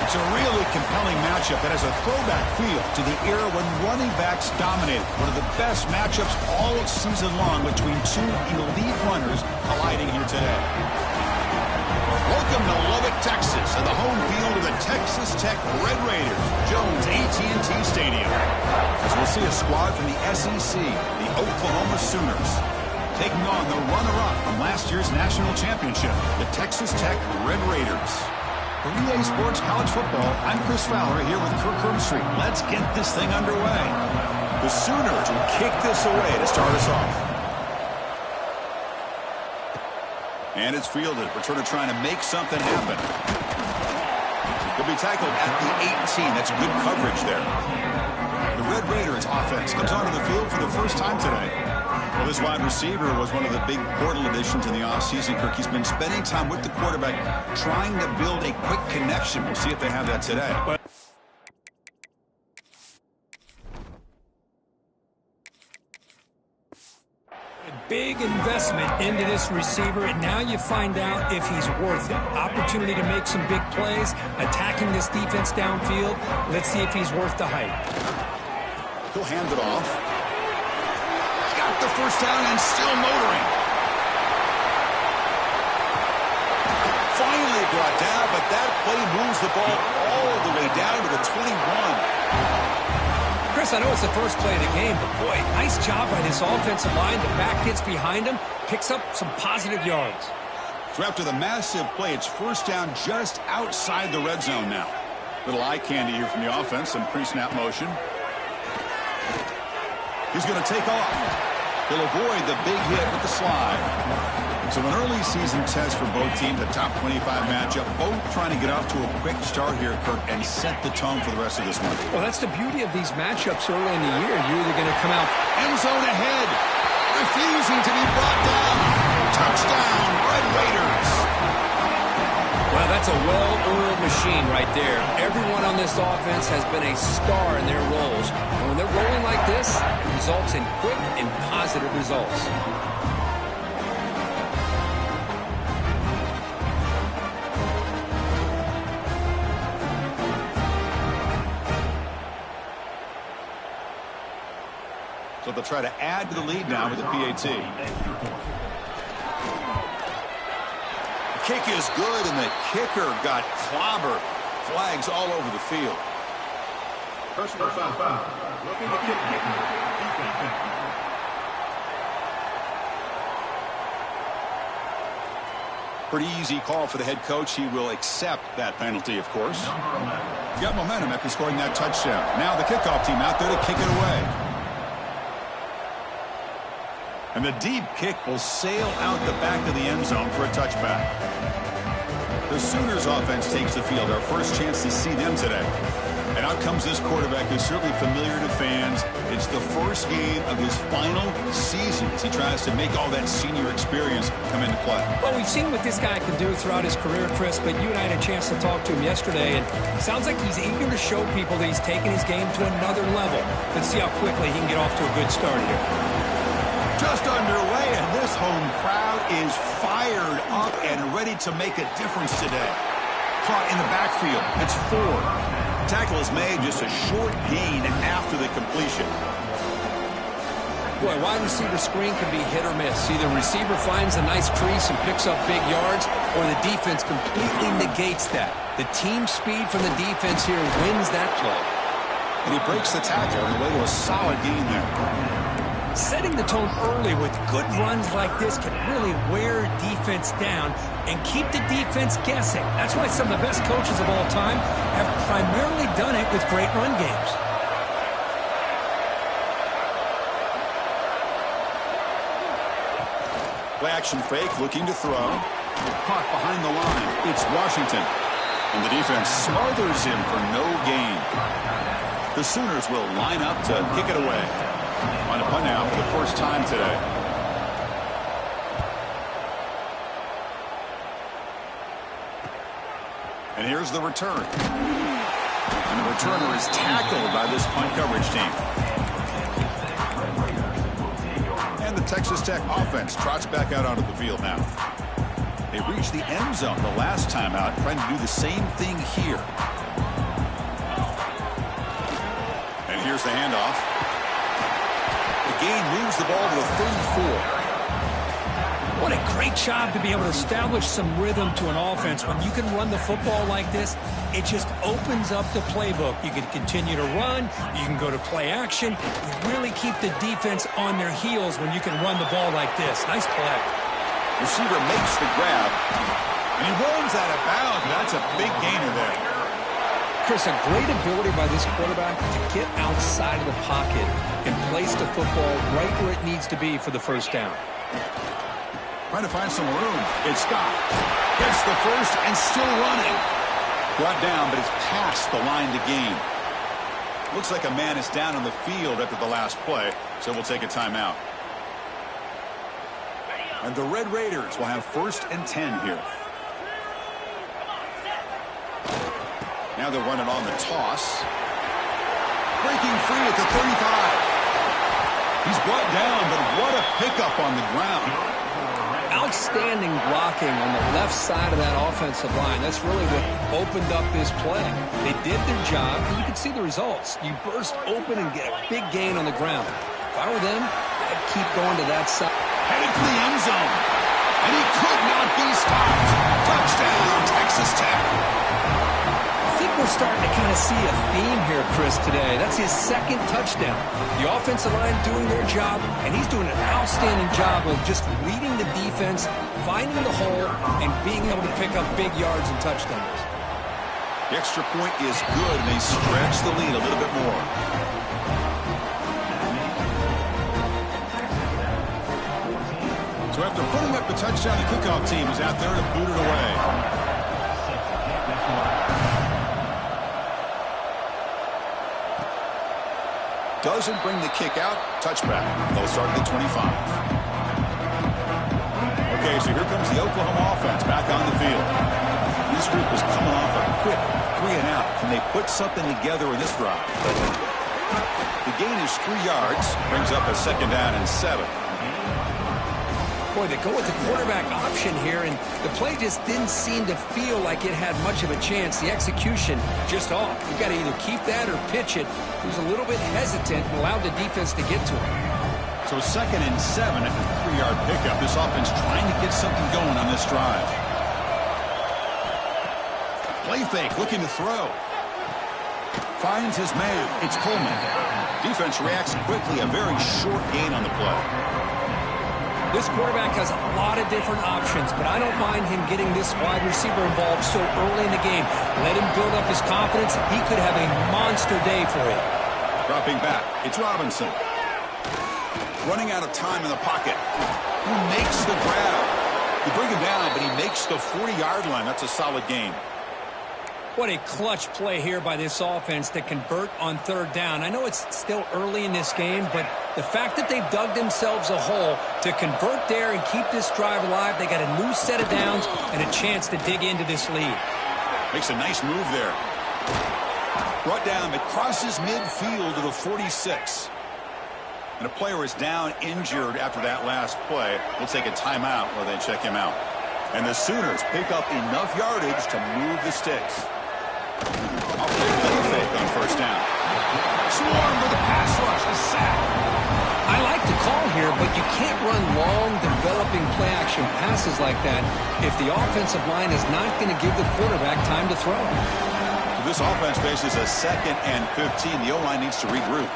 It's a really compelling matchup that has a throwback feel to the era when running backs dominated. One of the best matchups all season long between two elite runners colliding here today. Welcome to Lubbock, Texas, and the home field of the Texas Tech Red Raiders, Jones AT&T Stadium. As we'll see a squad from the SEC, the Oklahoma Sooners, taking on the runner-up from last year's national championship, the Texas Tech Red Raiders. For EA Sports College Football, I'm Chris Fowler here with Kirk Herbstreit. Let's get this thing underway. The Sooners will kick this away to start us off. And it's fielded. Returner trying to make something happen. He'll be tackled at the 18. That's good coverage there. The Red Raiders offense comes onto the field for the first time today. Well, this wide receiver was one of the big portal additions in the offseason, Kirk. He's been spending time with the quarterback trying to build a quick connection. We'll see if they have that today. Big investment into this receiver, and now you find out if he's worth it. Opportunity to make some big plays, attacking this defense downfield. Let's see if he's worth the hype. He'll hand it off. Got the first down and still motoring. Finally brought down, but that play moves the ball all the way down to the 21. Chris, I know it's the first play of the game, but boy, nice job by this offensive line. The back gets behind him, picks up some positive yards. So after the massive play, it's first down just outside the red zone now. Little eye candy here from the offense, some pre-snap motion. He's going to take off. He'll avoid the big hit with the slide. So an early season test for both teams, a top 25 matchup, both trying to get off to a quick start here, Kirk, and set the tone for the rest of this one. Well, that's the beauty of these matchups early in the year. You're either going to come out end zone ahead, refusing to be brought down. Touchdown, Red Raiders. Well, that's a well-oiled machine right there. Everyone on this offense has been a star in their roles. And when they're rolling like this, it results in quick and positive results. So they'll try to add to the lead now with the PAT. The kick is good, and the kicker got clobbered. Flags all over the field. Personal foul. Looking to kick. Pretty easy call for the head coach. He will accept that penalty, of course. Got momentum after scoring that touchdown. Now the kickoff team out there to kick it away. And the deep kick will sail out the back of the end zone for a touchback. The Sooners offense takes the field. Our first chance to see them today. And out comes this quarterback who's certainly familiar to fans. It's the first game of his final season as he tries to make all that senior experience come into play. Well, we've seen what this guy can do throughout his career, Chris, but you and I had a chance to talk to him yesterday, and it sounds like he's eager to show people that he's taking his game to another level. Let's see how quickly he can get off to a good start here. Just underway, and this home crowd is fired up and ready to make a difference today. Caught in the backfield. It's 4. Tackle is made, just a short gain after the completion. Boy, wide receiver screen can be hit or miss. Either receiver finds a nice crease and picks up big yards, or the defense completely negates that. The team speed from the defense here wins that play. And he breaks the tackle on the way to a solid gain there. Setting the tone early with good runs like this can really wear defense down and keep the defense guessing. That's why some of the best coaches of all time have primarily done it with great run games. Play action fake, looking to throw. Caught behind the line. It's Washington. And the defense smothers him for no gain. The Sooners will line up to kick it away. On a punt now for the first time today. And here's the return. And the returner is tackled by this punt coverage team. And the Texas Tech offense trots back out onto the field now. They reached the end zone the last time out, trying to do the same thing here. Here's the handoff. The gain moves the ball to the 34. What a great job to be able to establish some rhythm to an offense. When you can run the football like this, it just opens up the playbook. You can continue to run. You can go to play action. You really keep the defense on their heels when you can run the ball like this. Nice play. Receiver makes the grab, and he runs out of bounds. That's a big gainer there. Chris, a great ability by this quarterback to get outside of the pocket and place the football right where it needs to be for the first down. Trying to find some room. It's Scott. Gets the first and still running. Brought down, but it's past the line to gain. Looks like a man is down on the field after the last play, so we'll take a timeout. And the Red Raiders will have 1st and 10 here. Now they're running on the toss. Breaking free at the 35. He's brought down, but what a pickup on the ground. Outstanding blocking on the left side of that offensive line. That's really what opened up this play. They did their job, and you can see the results. You burst open and get a big gain on the ground. If I were them, I'd keep going to that side. Headed to the end zone, and he could not be stopped. Touchdown, Texas Tech. I think we're starting to kind of see a theme here, Chris, today. That's his 2nd touchdown. The offensive line doing their job, and he's doing an outstanding job of just reading the defense, finding the hole, and being able to pick up big yards and touchdowns. The extra point is good, and they stretch the lead a little bit more. So after putting up the touchdown, the kickoff team is out there to boot it away. Doesn't bring the kick out. Touchback. They'll start at the 25. Okay, so here comes the Oklahoma offense back on the field. This group is coming off a quick 3-and-out. Can they put something together in this drive? The gain is 3 yards. Brings up a 2nd down and 7. Boy, they go with the quarterback option here, and the play just didn't seem to feel like it had much of a chance. The execution just off. You got to either keep that or pitch it. He was a little bit hesitant and allowed the defense to get to him. So 2nd and 7 after a 3-yard pickup. This offense trying to get something going on this drive. Play fake, looking to throw. Finds his man. It's Coleman. Defense reacts quickly. A very short gain on the play. This quarterback has a lot of different options, but I don't mind him getting this wide receiver involved so early in the game. Let him build up his confidence. He could have a monster day for you. Dropping back, it's Robinson. Running out of time in the pocket. Who makes the grab? You bring him down, but he makes the 40-yard line. That's a solid gain. What a clutch play here by this offense to convert on 3rd down. I know it's still early in this game, but the fact that they've dug themselves a hole to convert there and keep this drive alive, they got a new set of downs and a chance to dig into this lead. Makes a nice move there. Brought down, but crosses midfield to the 46. And a player is down injured after that last play. We'll take a timeout while they check him out. And the Sooners pick up enough yardage to move the sticks. Off the play fake on 1st down. Swarm with a pass rush, a sack. I like the call here, but you can't run long, developing play-action passes like that if the offensive line is not going to give the quarterback time to throw. This offense faces a 2nd and 15. The O-line needs to regroup.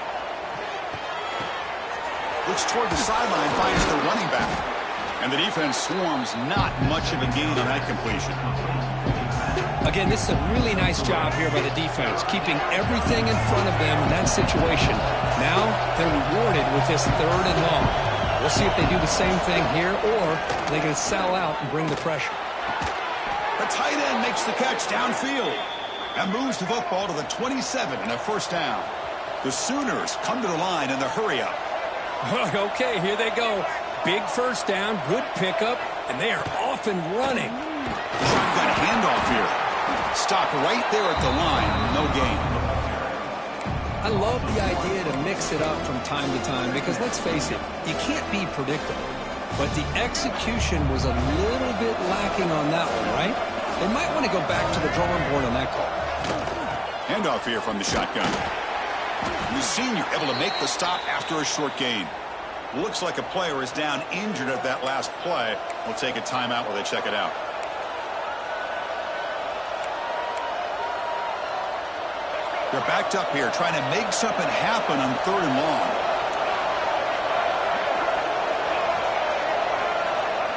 Looks toward the sideline, finds the running back. And the defense swarms, not much of a gain on that completion. Again, this is a really nice job here by the defense, keeping everything in front of them in that situation. Now they're rewarded with this 3rd and long. We'll see if they do the same thing here, or they're going to sell out and bring the pressure. The tight end makes the catch downfield and moves the football to the 27 and a 1st down. The Sooners come to the line in the hurry-up. Okay, here they go. Big 1st down, good pickup, and they are off and running. Shotgun handoff here. Stop right there at the line. No gain. I love the idea to mix it up from time to time because, let's face it, you can't be predictable. But the execution was a little bit lacking on that one, right? They might want to go back to the drawing board on that call. Handoff here from the shotgun. The senior able to make the stop after a short gain. Looks like a player is down injured at that last play. We'll take a timeout while they check it out. They're backed up here trying to make something happen on 3rd and long.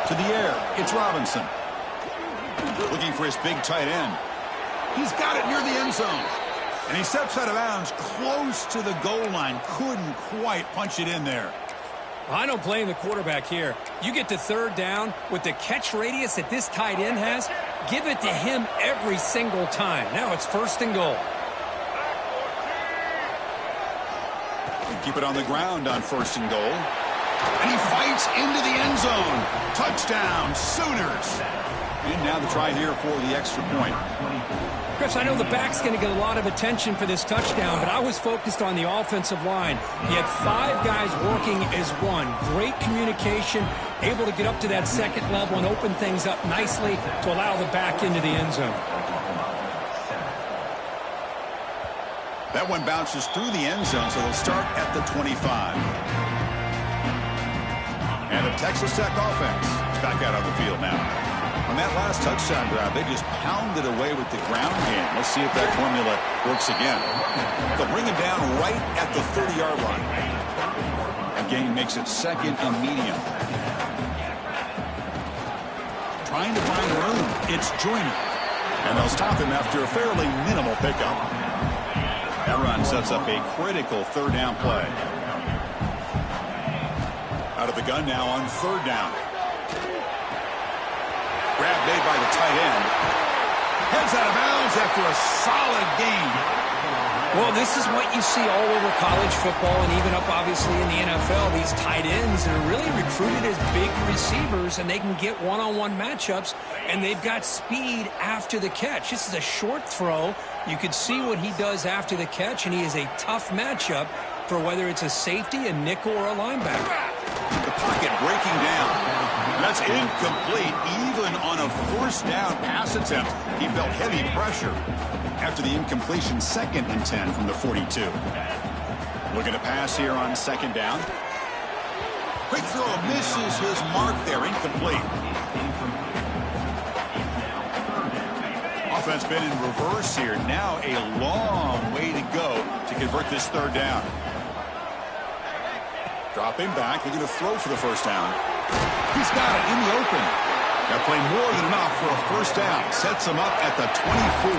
To the air, it's Robinson. Looking for his big tight end. He's got it near the end zone. And he steps out of bounds close to the goal line. Couldn't quite punch it in there. I don't blame the quarterback here. You get to 3rd down with the catch radius that this tight end has, give it to him every single time. Now it's 1st and goal. Keep it on the ground on 1st and goal. And he fights into the end zone. Touchdown, Sooners. And now the try here for the extra point. Chris, I know the back's going to get a lot of attention for this touchdown, but I was focused on the offensive line. He had 5 guys working as one. Great communication, able to get up to that 2nd level and open things up nicely to allow the back into the end zone. That one bounces through the end zone, so they'll start at the 25. And the Texas Tech offense is back out on the field now. On that last touchdown drive, they just pounded away with the ground game. Let's see if that formula works again. They'll bring him down right at the 30-yard line. That gain makes it 2nd and medium. Trying to find room. It's Joyner. And they'll stop him after a fairly minimal pickup. That run sets up a critical 3rd down play. Out of the gun now on 3rd down. Grab made by the tight end. Heads out of bounds after a solid gain. Well, this is what you see all over college football and even up, obviously, in the NFL. These tight ends that are really recruited as big receivers, and they can get one-on-one matchups, and they've got speed after the catch. This is a short throw. You could see what he does after the catch, and he is a tough matchup for whether it's a safety, a nickel, or a linebacker. The pocket breaking down. That's incomplete. Even on a 1st down pass attempt, he felt heavy pressure after the incompletion. 2nd and 10 from the 42. Looking to pass here on 2nd down. Quick throw misses his mark there. Incomplete. Offense been in reverse here. Now a long way to go to convert this 3rd down. Dropping back, looking to throw for the 1st down. He's got it in the open. That play more than enough for a 1st down. Sets him up at the 24.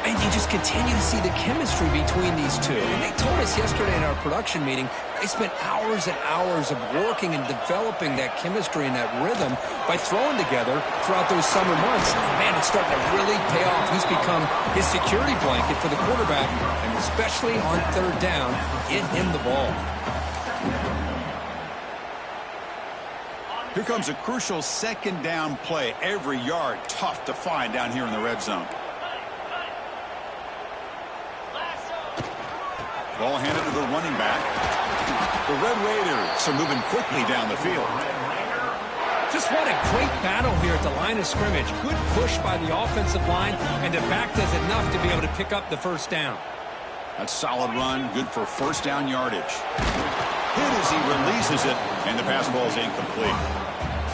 And you just continue to see the chemistry between these two. And they told us yesterday in our production meeting, they spent hours and hours of working and developing that chemistry and that rhythm by throwing together throughout those summer months. Man, it's starting to really pay off. He's become his security blanket for the quarterback, and especially on 3rd down, get him the ball. Here comes a crucial 2nd down play. Every yard tough to find down here in the red zone. Ball handed to the running back. The Red Raiders are moving quickly down the field. Just what a great battle here at the line of scrimmage. Good push by the offensive line, and the back does enough to be able to pick up the 1st down. That's a solid run, good for 1st down yardage. Hit as he releases it, and the pass ball is incomplete.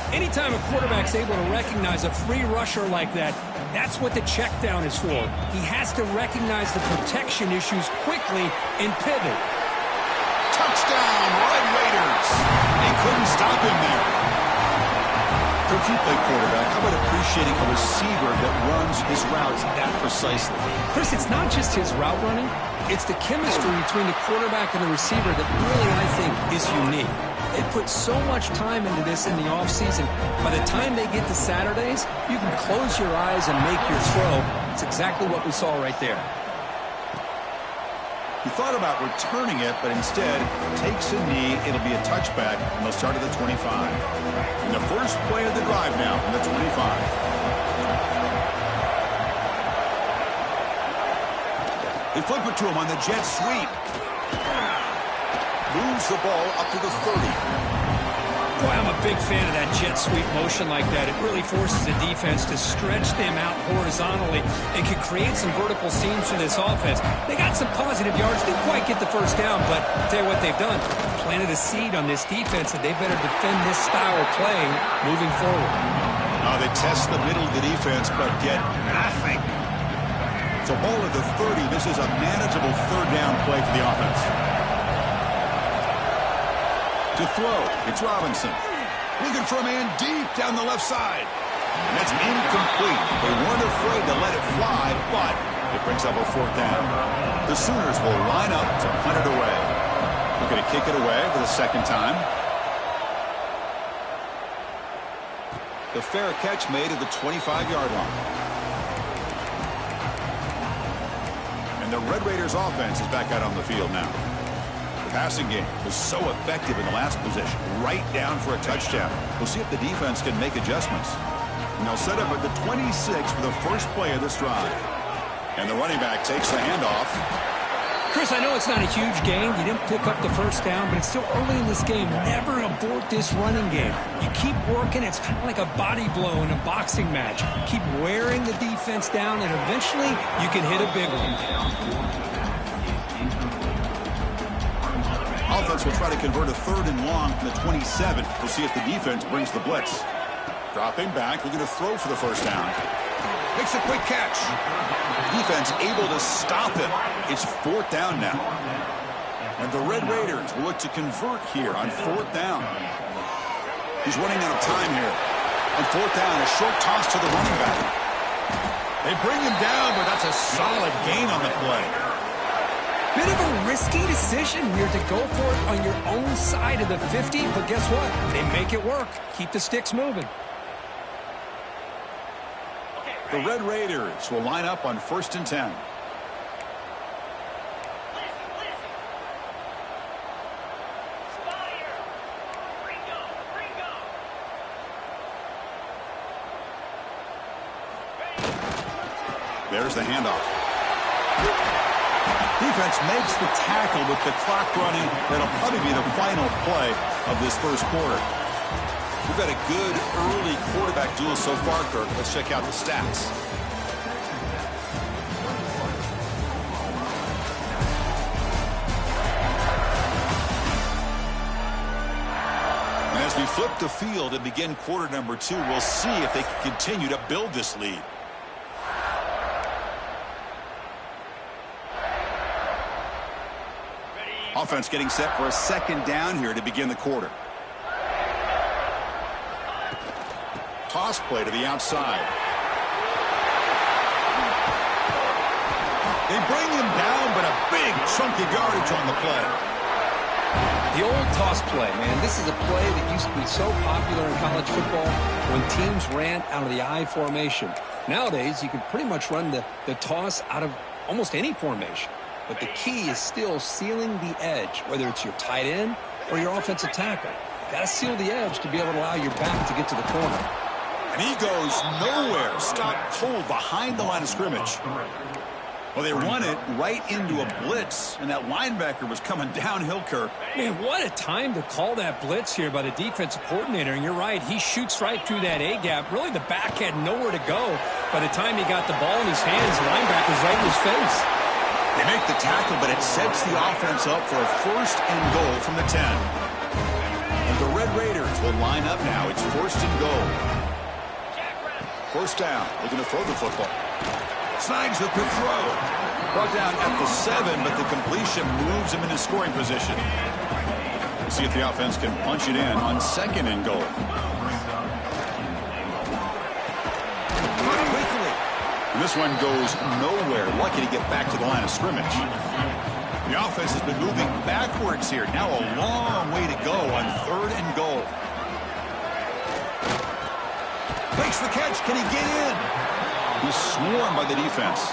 Anytime a quarterback's able to recognize a free rusher like that, that's what the check down is for. He has to recognize the protection issues quickly and pivot. Touchdown, Red Raiders. They couldn't stop him there. Coach, you play quarterback. How about appreciating a receiver that runs his routes that precisely? Chris, it's not just his route running. It's the chemistry between the quarterback and the receiver that really, I think, is unique. They put so much time into this in the offseason. By the time they get to Saturdays, you can close your eyes and make your throw. It's exactly what we saw right there. He thought about returning it, but instead takes a knee. It'll be a touchback, and they'll start at the 25. And the first play of the drive now from the 25. They flip it to him on the jet sweep. Moves the ball up to the 30. Boy, I'm a big fan of that jet sweep motion like that. It really forces the defense to stretch them out horizontally and can create some vertical seams for this offense. They got some positive yards. Didn't quite get the first down, but I'll tell you what they've done. Planted a seed on this defense that they better defend this style of playing moving forward. They test the middle of the defense, but get nothing. So ball at the 30. This is a manageable third down play for the offense. To throw, it's Robinson. Looking for a man deep down the left side. And that's incomplete. They weren't afraid to let it fly, but it brings up a fourth down. The Sooners will line up to punt it away. Looking to kick it away for the second time. The fair catch made at the 25-yard line. And the Red Raiders offense is back out on the field now. The passing game was so effective in the last possession, right down for a touchdown. We'll see if the defense can make adjustments. And they'll set up at the 26 for the first play of this drive. And the running back takes the handoff. Chris, I know it's not a huge gain. You didn't pick up the first down, but it's still early in this game. Never abort this running game. You keep working. It's kind of like a body blow in a boxing match. Keep wearing the defense down, and eventually you can hit a big one. Offense will try to convert a third and long from the 27. We'll see if the defense brings the blitz. Dropping back, looking to throw for the first down. Makes a quick catch. Defense able to stop him. It's fourth down now. And the Red Raiders will look to convert here on fourth down. He's running out of time here. On fourth down, a short toss to the running back. They bring him down, but that's a solid gain on the play. Bit of a risky decision here to go for it on your own side of the 50, but guess what? They make it work. Keep the sticks moving. The Red Raiders will line up on first and 10. There's the handoff. Defense makes the tackle with the clock running. That'll probably be the final play of this first quarter. We've had a good early quarterback duel so far, Kirk. Let's check out the stats. And as we flip the field and begin quarter number 2, we'll see if they can continue to build this lead. Offense getting set for a second down here to begin the quarter. Toss play to the outside. They bring him down, but a big chunk of yardage on the play. The old toss play, man. This is a play that used to be so popular in college football when teams ran out of the I formation. Nowadays, you can pretty much run the toss out of almost any formation. But the key is still sealing the edge, whether it's your tight end or your offensive tackle. Got to seal the edge to be able to allow your back to get to the corner. And he goes nowhere. Stopped cold behind the line of scrimmage. Well, they run it right into a blitz, and that linebacker was coming downhill, Kirk. Man, what a time to call that blitz here by the defensive coordinator. And you're right, he shoots right through that A-gap. Really, the back had nowhere to go. By the time he got the ball in his hands, the linebacker's right in his face. They make the tackle, but it sets the offense up for a first and goal from the 10. And the Red Raiders will line up now. It's first and goal. First down, looking to throw the football. Snags with the throw. Brought down at the 7, but the completion moves him into scoring position. We'll see if the offense can punch it in on second and goal. And this one goes nowhere. Lucky to get back to the line of scrimmage. The offense has been moving backwards here. Now a long way to go on third and goal. Makes the catch. Can he get in? He's swarmed by the defense.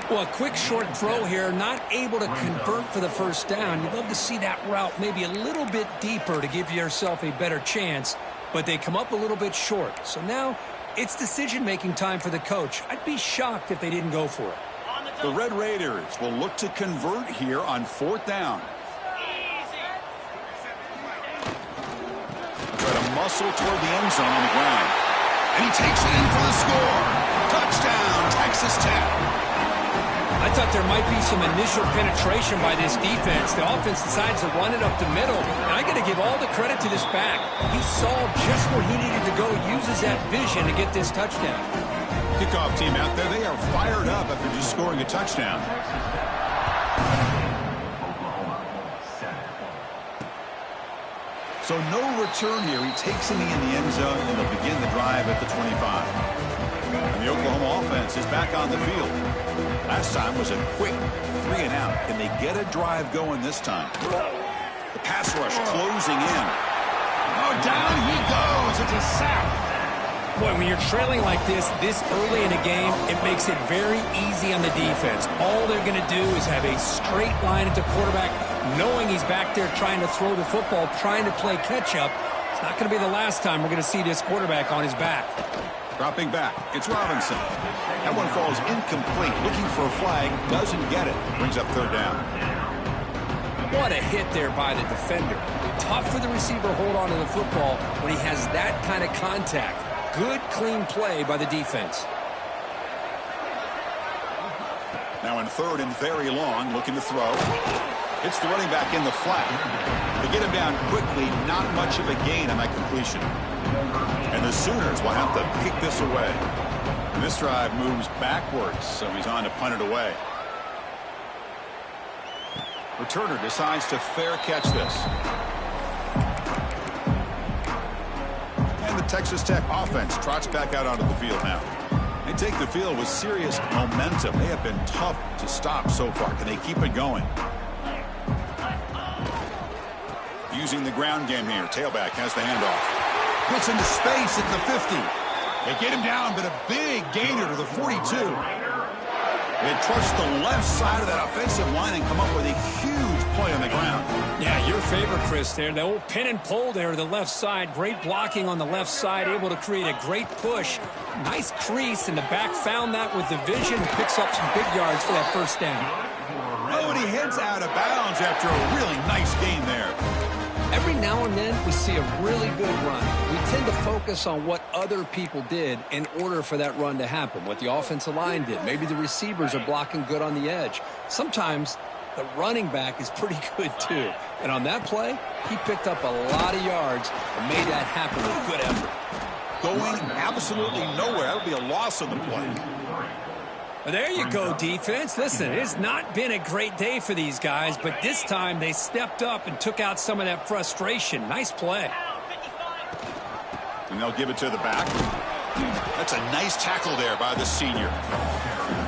Well, a quick short throw here. Not able to convert for the first down. You'd love to see that route maybe a little bit deeper to give yourself a better chance. But they come up a little bit short. So now it's decision-making time for the coach. I'd be shocked if they didn't go for it. The Red Raiders will look to convert here on fourth down. hustle toward the end zone on the ground. And he takes it in for the score. Touchdown, Texas Tech. I thought there might be some initial penetration by this defense. The offense decides to run it up the middle. And I got to give all the credit to this back. He saw just where he needed to go, uses that vision to get this touchdown. Kickoff team out there, they are fired up after just scoring a touchdown. So no return here. He takes it in the end zone, and they'll begin the drive at the 25. And the Oklahoma offense is back on the field. Last time was a quick 3 and out. Can they get a drive going this time? The pass rush closing in. Oh, down he goes. It's a sack. Boy, when you're trailing like this early in a game, it makes it very easy on the defense. All they're going to do is have a straight line at the quarterback, knowing he's back there trying to throw the football, trying to play catch-up. It's not going to be the last time we're going to see this quarterback on his back. Dropping back, it's Robinson. That one falls incomplete. Looking for a flag, doesn't get it. Brings up third down. What a hit there by the defender. Tough for the receiver to hold on to the football when he has that kind of contact. Good, clean play by the defense. Now in third and very long, looking to throw. It's the running back in the flat. They get him down quickly, not much of a gain on that completion. And the Sooners will have to kick this away. And this drive moves backwards, so he's on to punt it away. Returner decides to fair catch this. And the Texas Tech offense trots back out onto the field now. They take the field with serious momentum. They have been tough to stop so far. Can they keep it going? Using the ground game here. Tailback has the handoff. Puts into space at the 50. They get him down, but a big gainer to the 42. They trust the left side of that offensive line and come up with a huge play on the ground. Yeah, your favorite, Chris, there. The old pin and pull there to the left side. Great blocking on the left side, able to create a great push. Nice crease, and the back found that with the vision and picks up some big yards for that first down. Oh, and he heads out of bounds after a really nice gain there. Every now and then we see a really good run. We tend to focus on what other people did in order for that run to happen, what the offensive line did. Maybe the receivers are blocking good on the edge. Sometimes the running back is pretty good too. And on that play, he picked up a lot of yards and made that happen with good effort. Going absolutely nowhere. That would be a loss on the play. Well, there you go, defense. Listen, it's not been a great day for these guys, but this time they stepped up and took out some of that frustration. Nice play. And they'll give it to the back. That's a nice tackle there by the senior.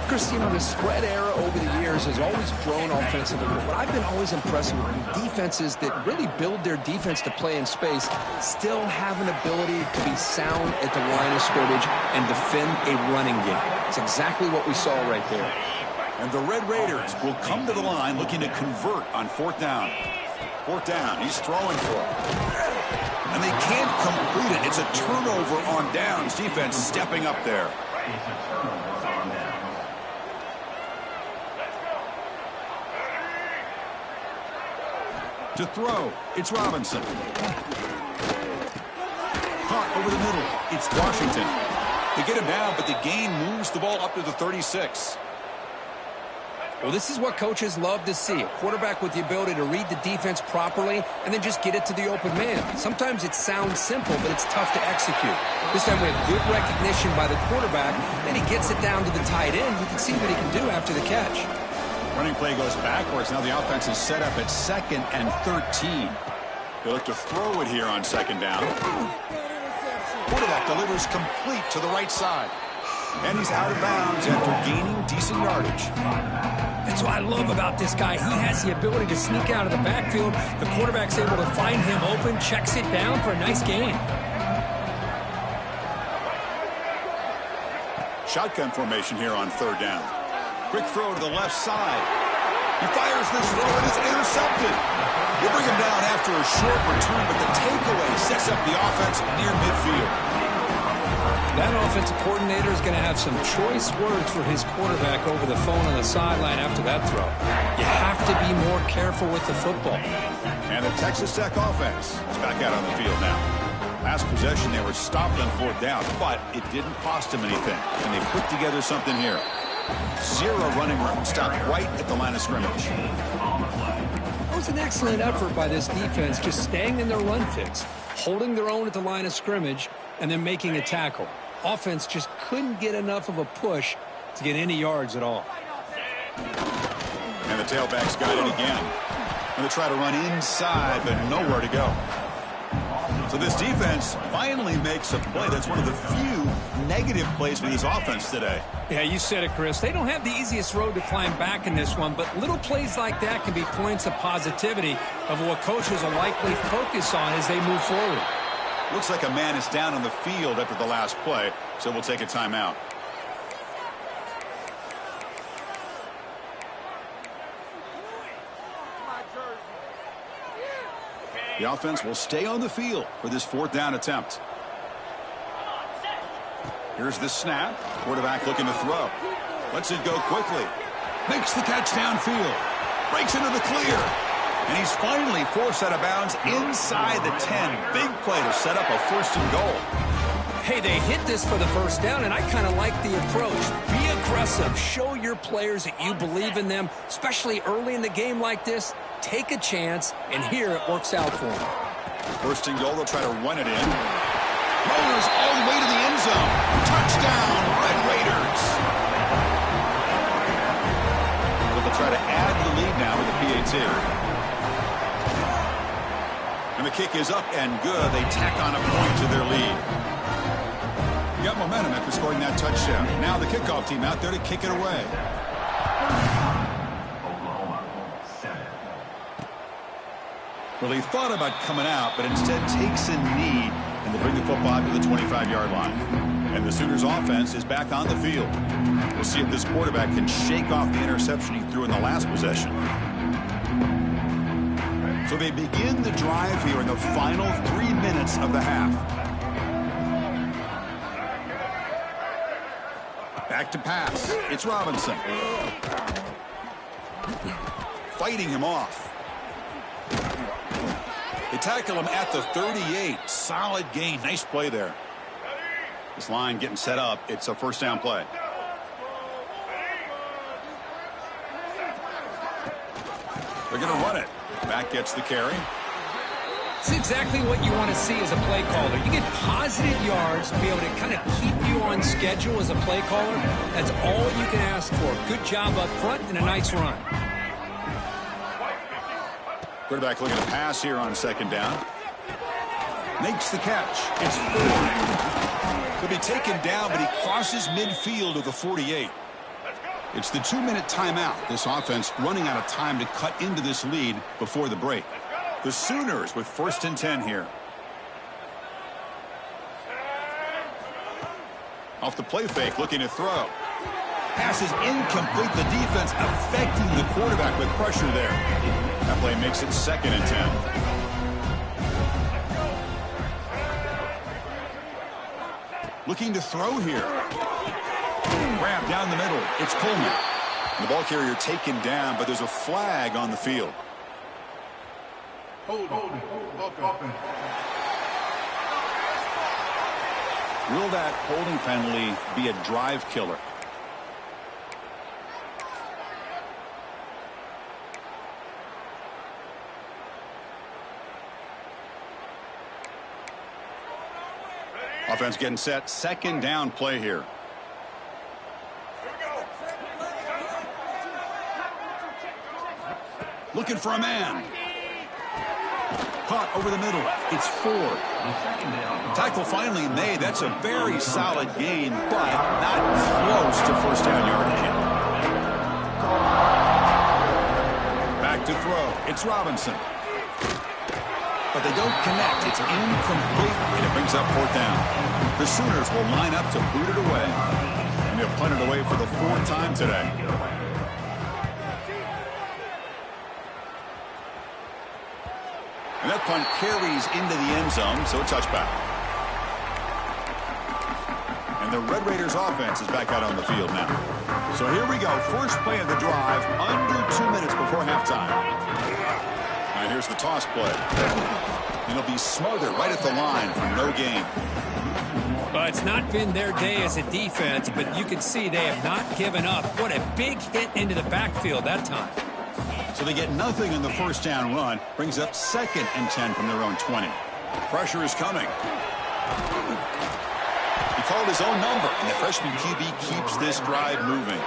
Chris, you know, the spread era over the years has always grown offensively, but I've been always impressed with defenses that really build their defense to play in space, still have an ability to be sound at the line of scrimmage and defend a running game. It's exactly what we saw right there. And the Red Raiders will come to the line looking to convert on fourth down. Fourth down, he's throwing for it. And they can't complete it. It's a turnover on downs. Defense stepping up there. To throw, it's Robinson. Caught over the middle, it's Washington. They get him down, but the gain moves the ball up to the 36. Well, this is what coaches love to see. A quarterback with the ability to read the defense properly and then just get it to the open man. Sometimes it sounds simple, but it's tough to execute. This time we have good recognition by the quarterback, then he gets it down to the tight end. You can see what he can do after the catch. Running play goes backwards. Now the offense is set up at 2nd and 13. They look to throw it here on 2nd down. Quarterback delivers complete to the right side. And he's out of bounds after gaining decent yardage. That's what I love about this guy. He has the ability to sneak out of the backfield. The quarterback's able to find him open, checks it down for a nice gain. Shotgun formation here on 3rd down. Quick throw to the left side. He fires this throw and it's intercepted. We'll bring him down after a short return, but the takeaway sets up the offense near midfield. That offensive coordinator is going to have some choice words for his quarterback over the phone on the sideline after that throw. You have to be more careful with the football. And the Texas Tech offense is back out on the field now. Last possession, they were stopped on fourth down, but it didn't cost them anything. And they put together something here. Zero running room. Stopped right at the line of scrimmage. It was an excellent effort by this defense, just staying in their run fix, holding their own at the line of scrimmage, and then making a tackle. Offense just couldn't get enough of a push to get any yards at all. And the tailbacks got it again. Going to try to run inside, but nowhere to go. So this defense finally makes a play. That's one of the few negative plays for this offense today. Yeah, you said it, Chris. They don't have the easiest road to climb back in this one, but little plays like that can be points of positivity of what coaches will likely focus on as they move forward. Looks like a man is down on the field after the last play, so we'll take a timeout. The offense will stay on the field for this fourth down attempt. Here's the snap. Quarterback looking to throw. Lets it go quickly. Makes the catch downfield. Breaks into the clear. And he's finally forced out of bounds inside the 10. Big play to set up a first and goal. Hey, they hit this for the first down, and I kind of like the approach. Be aggressive. Show your players that you believe in them, especially early in the game like this. Take a chance, and here it works out for them. First and goal, they'll try to run it in. Rolls all the way to the end zone. Touchdown, Red Raiders. So they'll try to add the lead now with a PAT. And the kick is up and good. They tack on a point to their lead. Got momentum after scoring that touchdown. Now the kickoff team out there to kick it away. Well, he thought about coming out, but instead takes a knee and they bring the football to the 25-yard line. And the Sooners offense is back on the field. We'll see if this quarterback can shake off the interception he threw in the last possession. So they begin the drive here in the final 3 minutes of the half. Back to pass. It's Robinson. Fighting him off. They tackle him at the 38. Solid gain. Nice play there. This line getting set up. It's a first down play. They're going to run it. Back gets the carry. It's exactly what you want to see as a play caller. You get positive yards to be able to kind of keep you on schedule as a play caller. That's all you can ask for. Good job up front and a nice run. Quarterback looking to pass here on second down. Makes the catch. It's 4. Could be taken down, but he crosses midfield of the 48. It's the 2-minute timeout. This offense running out of time to cut into this lead before the break. The Sooners with first and 10 here. Off the play fake, looking to throw. Pass is incomplete. The defense affecting the quarterback with pressure there. That play makes it second and 10. Looking to throw here. Grab down the middle. It's Coleman. The ball carrier taken down, but there's a flag on the field. Hold. Will that holding penalty be a drive killer? Offense getting set. Second down play here. Looking for a man. Caught over the middle. It's 4. Tackle finally made. That's a very solid gain, but not close to first down yardage yet. Back to throw. It's Robinson. But they don't connect. It's incomplete, and it brings up fourth down. The Sooners will line up to boot it away. And they'll punt it away for the 4th time today. And that punt carries into the end zone, so a touchback. And the Red Raiders offense is back out on the field now. So here we go. First play of the drive, under 2 minutes before halftime. Here's the toss play. And he'll be smothered right at the line for no gain. Well, it's not been their day as a defense, but you can see they have not given up. What a big hit into the backfield that time. So they get nothing in the first down run. Brings up 2nd and 10 from their own 20. Pressure is coming. He called his own number, and the freshman QB keeps this drive moving.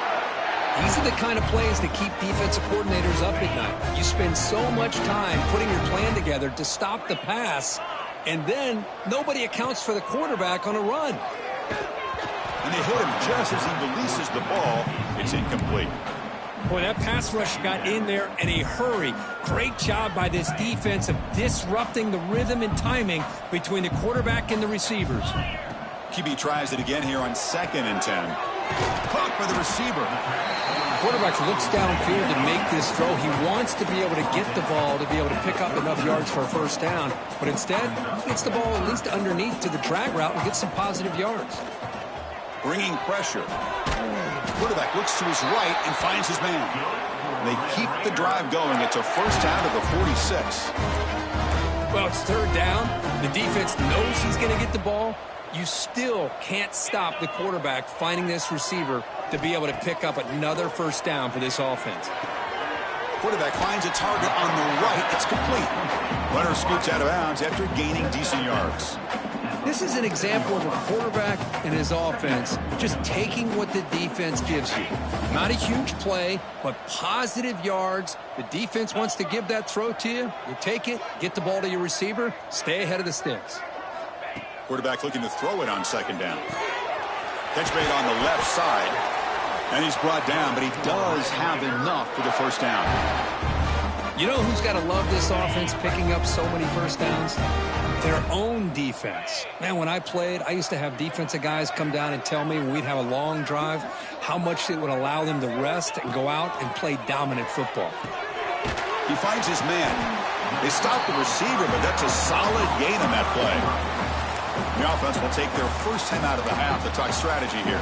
These are the kind of plays that keep defensive coordinators up at night. You spend so much time putting your plan together to stop the pass, and then nobody accounts for the quarterback on a run. And they hit him just as he releases the ball. It's incomplete. Boy, that pass rush got in there in a hurry. Great job by this defense of disrupting the rhythm and timing between the quarterback and the receivers. QB tries it again here on 2nd and 10. Caught by the receiver. Quarterback looks downfield to make this throw. He wants to be able to get the ball to be able to pick up enough yards for a first down. But instead, he gets the ball at least underneath to the drag route and gets some positive yards. Bringing pressure. Quarterback looks to his right and finds his man. They keep the drive going. It's a first down to the 46. Well, it's 3rd down. The defense knows he's going to get the ball. You still can't stop the quarterback finding this receiver to be able to pick up another first down for this offense. Quarterback finds a target on the right. It's complete. Runner scoots out of bounds after gaining decent yards. This is an example of a quarterback and his offense just taking what the defense gives you. Not a huge play, but positive yards. The defense wants to give that throw to you. You take it, get the ball to your receiver, stay ahead of the sticks. Quarterback looking to throw it on 2nd down. Catch made on the left side. And he's brought down, but he does have enough for the first down. You know who's got to love this offense picking up so many first downs? Their own defense. Man, when I played, I used to have defensive guys come down and tell me when we'd have a long drive how much it would allow them to rest and go out and play dominant football. He finds his man. They stop the receiver, but that's a solid gain on that play. The offense will take their first time out of the half to talk strategy here.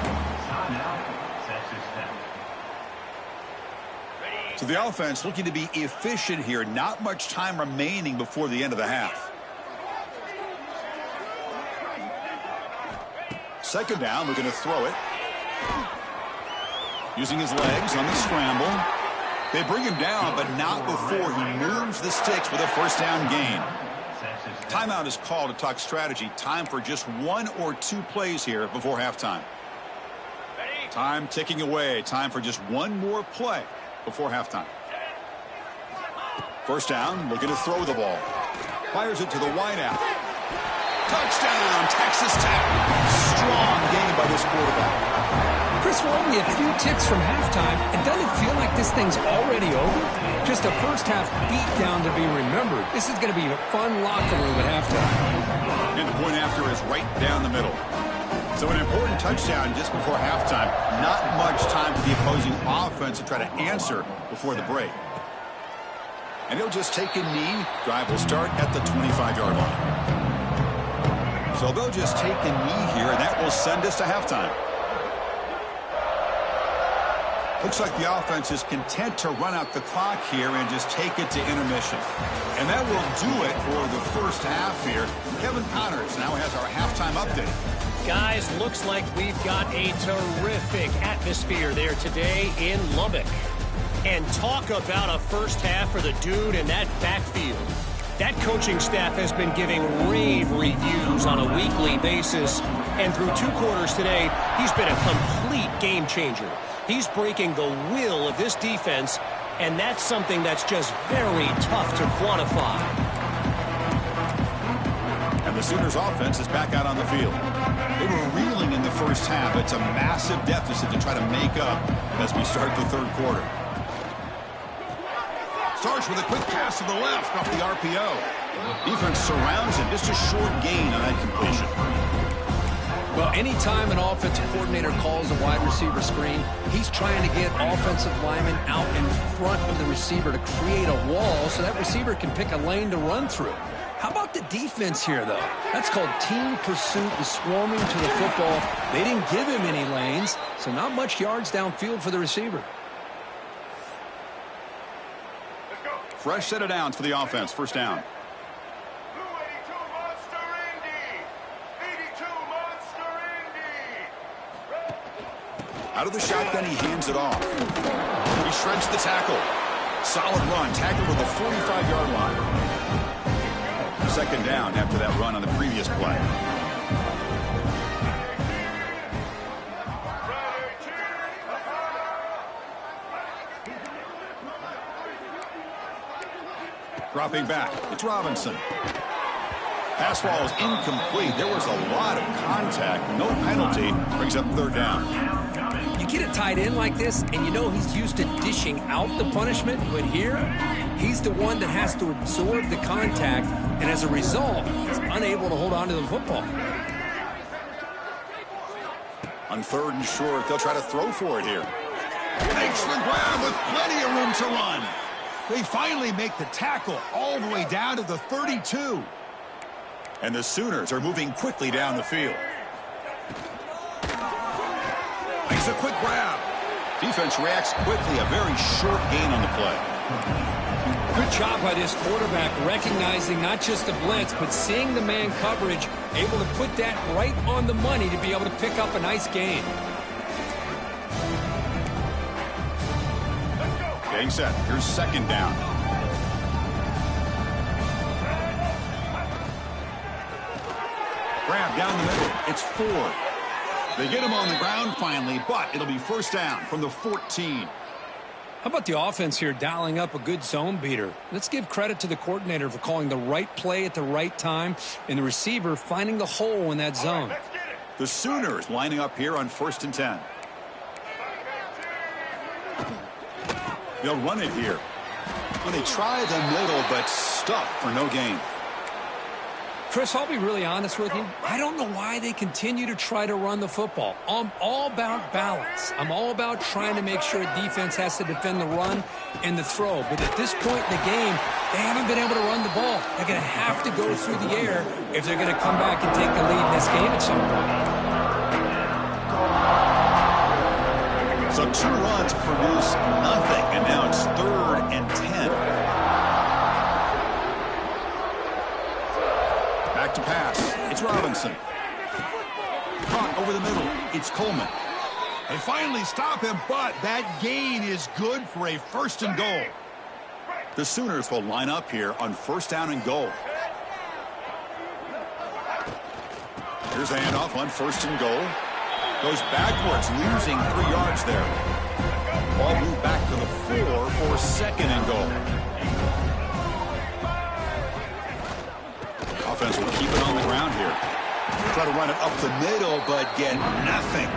So the offense looking to be efficient here. Not much time remaining before the end of the half. 2nd down, looking to throw it. Using his legs on the scramble. They bring him down, but not before he moves the sticks with a first down gain. Timeout is called to talk strategy. Time for just 1 or 2 plays here before halftime. Time ticking away. Time for just 1 more play before halftime. First down, looking to throw the ball. Fires it to the wideout. Touchdown, Texas Tech. Strong game by this quarterback. Chris, we're only a few ticks from halftime, and doesn't it feel like this thing's already over? Just a first-half beatdown to be remembered. This is going to be a fun locker room at halftime. And the point after is right down the middle. So an important touchdown just before halftime. Not much time for the opposing offense to try to answer before the break. And he'll just take a knee. Drive will start at the 25-yard line. So they'll just take a knee here, and that will send us to halftime. Looks like the offense is content to run out the clock here and just take it to intermission. And that will do it for the first half here. Kevin Connors now has our halftime update. Guys, looks like we've got a terrific atmosphere there today in Lubbock. And talk about a first half for the dude in that backfield. That coaching staff has been giving rave reviews on a weekly basis. And through 2 quarters today, he's been a complete game changer. He's breaking the will of this defense, and that's something that's just very tough to quantify. And the Sooners offense is back out on the field. They were reeling in the first half. It's a massive deficit to try to make up as we start the 3rd quarter. Starts with a quick pass to the left off the RPO. Defense surrounds him. Just a short gain on that completion. Well, anytime an offensive coordinator calls a wide receiver screen, he's trying to get offensive linemen out in front of the receiver to create a wall so that receiver can pick a lane to run through. How about the defense here, though? That's called team pursuit and swarming to the football. They didn't give him any lanes, so not much yards downfield for the receiver. Fresh set of downs for the offense. First down. Out of the shotgun, he hands it off. He shreds the tackle. Solid run, tackled to the 45-yard line. Second down after that run on the previous play. Dropping back, it's Robinson. Pass ball is incomplete. There was a lot of contact. No penalty. Brings up third down. You get a tight end like this, and you know he's used to dishing out the punishment, but here, he's the one that has to absorb the contact, and as a result, he's unable to hold on to the football. On third and short, they'll try to throw for it here. Makes the grab with plenty of room to run. They finally make the tackle all the way down to the 32. And the Sooners are moving quickly down the field. Makes a quick grab. Defense reacts quickly. A very short gain on the play. Good job by this quarterback recognizing not just the blitz, but seeing the man coverage, able to put that right on the money to be able to pick up a nice gain. Getting set. Here's second down. Grab down the middle. It's Ford. They get him on the ground finally, but it'll be first down from the 14. How about the offense here dialing up a good zone beater? Let's give credit to the coordinator for calling the right play at the right time and the receiver finding the hole in that zone. The Sooners lining up here on 1st and 10. They'll run it here. Well, they try the middle, but stuffed for no gain. Chris, I'll be really honest with you. I don't know why they continue to try to run the football. I'm all about balance. I'm all about trying to make sure defense has to defend the run and the throw. But at this point in the game, they haven't been able to run the ball. They're going to have to go through the air if they're going to come back and take the lead in this game at some point. So 2 runs produce nothing, and now it's 3rd and 10. Back to pass. It's Robinson. Caught over the middle. It's Coleman. They finally stop him, but that gain is good for a 1st and goal. The Sooners will line up here on 1st down and goal. Here's a handoff on 1st and goal. Goes backwards, losing 3 yards there. Ball moved back to the 4 for 2nd and goal. Offense will keep it on the ground here. Try to run it up the middle, but get nothing.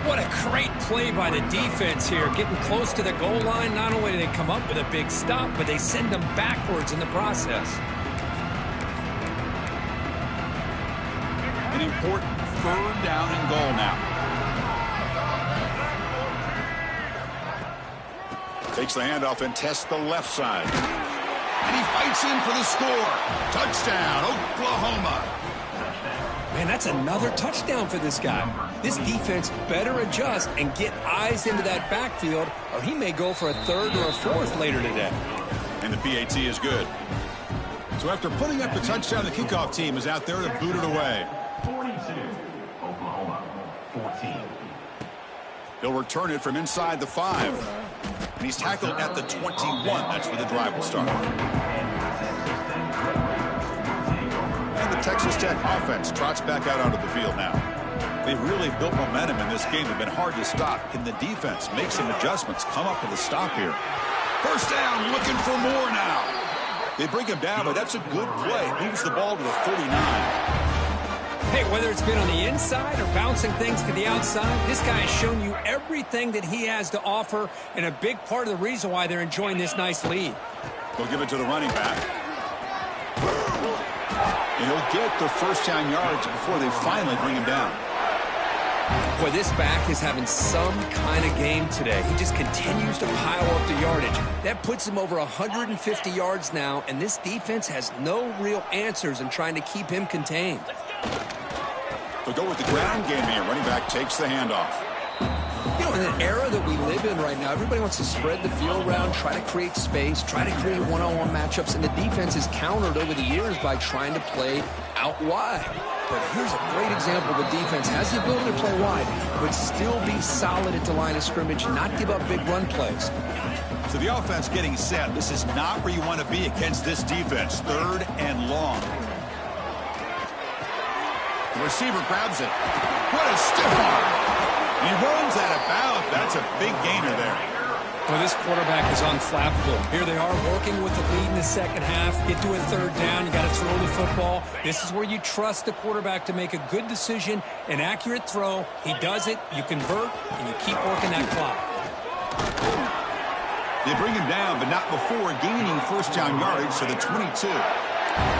What a great play by the defense here. Getting close to the goal line, not only do they come up with a big stop, but they send them backwards in the process. An important 3rd down and goal now. Takes the handoff and tests the left side. And he fights in for the score. Touchdown, Oklahoma. Man, that's another touchdown for this guy. This defense better adjust and get eyes into that backfield, or he may go for a 3rd or a 4th later today. And the PAT is good. So after putting up the touchdown, the kickoff team is out there to boot it away. 42, Oklahoma, 14. He'll return it from inside the 5. And he's tackled at the 21. That's where the drive will start. And the Texas Tech offense trots back out onto the field now. They've really built momentum in this game. They've been hard to stop. Can the defense make some adjustments, come up with a stop here? 1st down, looking for more now. They bring him down, but that's a good play. Moves the ball to the 49. Hey, whether it's been on the inside or bouncing things to the outside, this guy has shown you everything that he has to offer, and a big part of the reason why they're enjoying this nice lead. They'll give it to the running back. And he'll get the 1st down yards before they finally bring him down. Boy, this back is having some kind of game today. He just continues to pile up the yardage. That puts him over 150 yards now, and this defense has no real answers in trying to keep him contained. They'll go with the ground game here. Running back takes the handoff. You know, in an era that we live in right now, everybody wants to spread the field around, try to create space, try to create one-on-one matchups, and the defense is countered over the years by trying to play out wide. But here's a great example. The defense has the ability to play wide, but still be solid at the line of scrimmage, not give up big run plays. So the offense getting set. This is not where you want to be against this defense. 3rd and long. The receiver grabs it. What a stiff arm. He runs out of bounds. That's a big gainer there. Well, this quarterback is unflappable. Here they are working with the lead in the second half. Get to a 3rd down. You got to throw the football. This is where you trust the quarterback to make a good decision, an accurate throw. He does it. You convert, and you keep working that clock. They bring him down, but not before gaining first down yardage to the 22.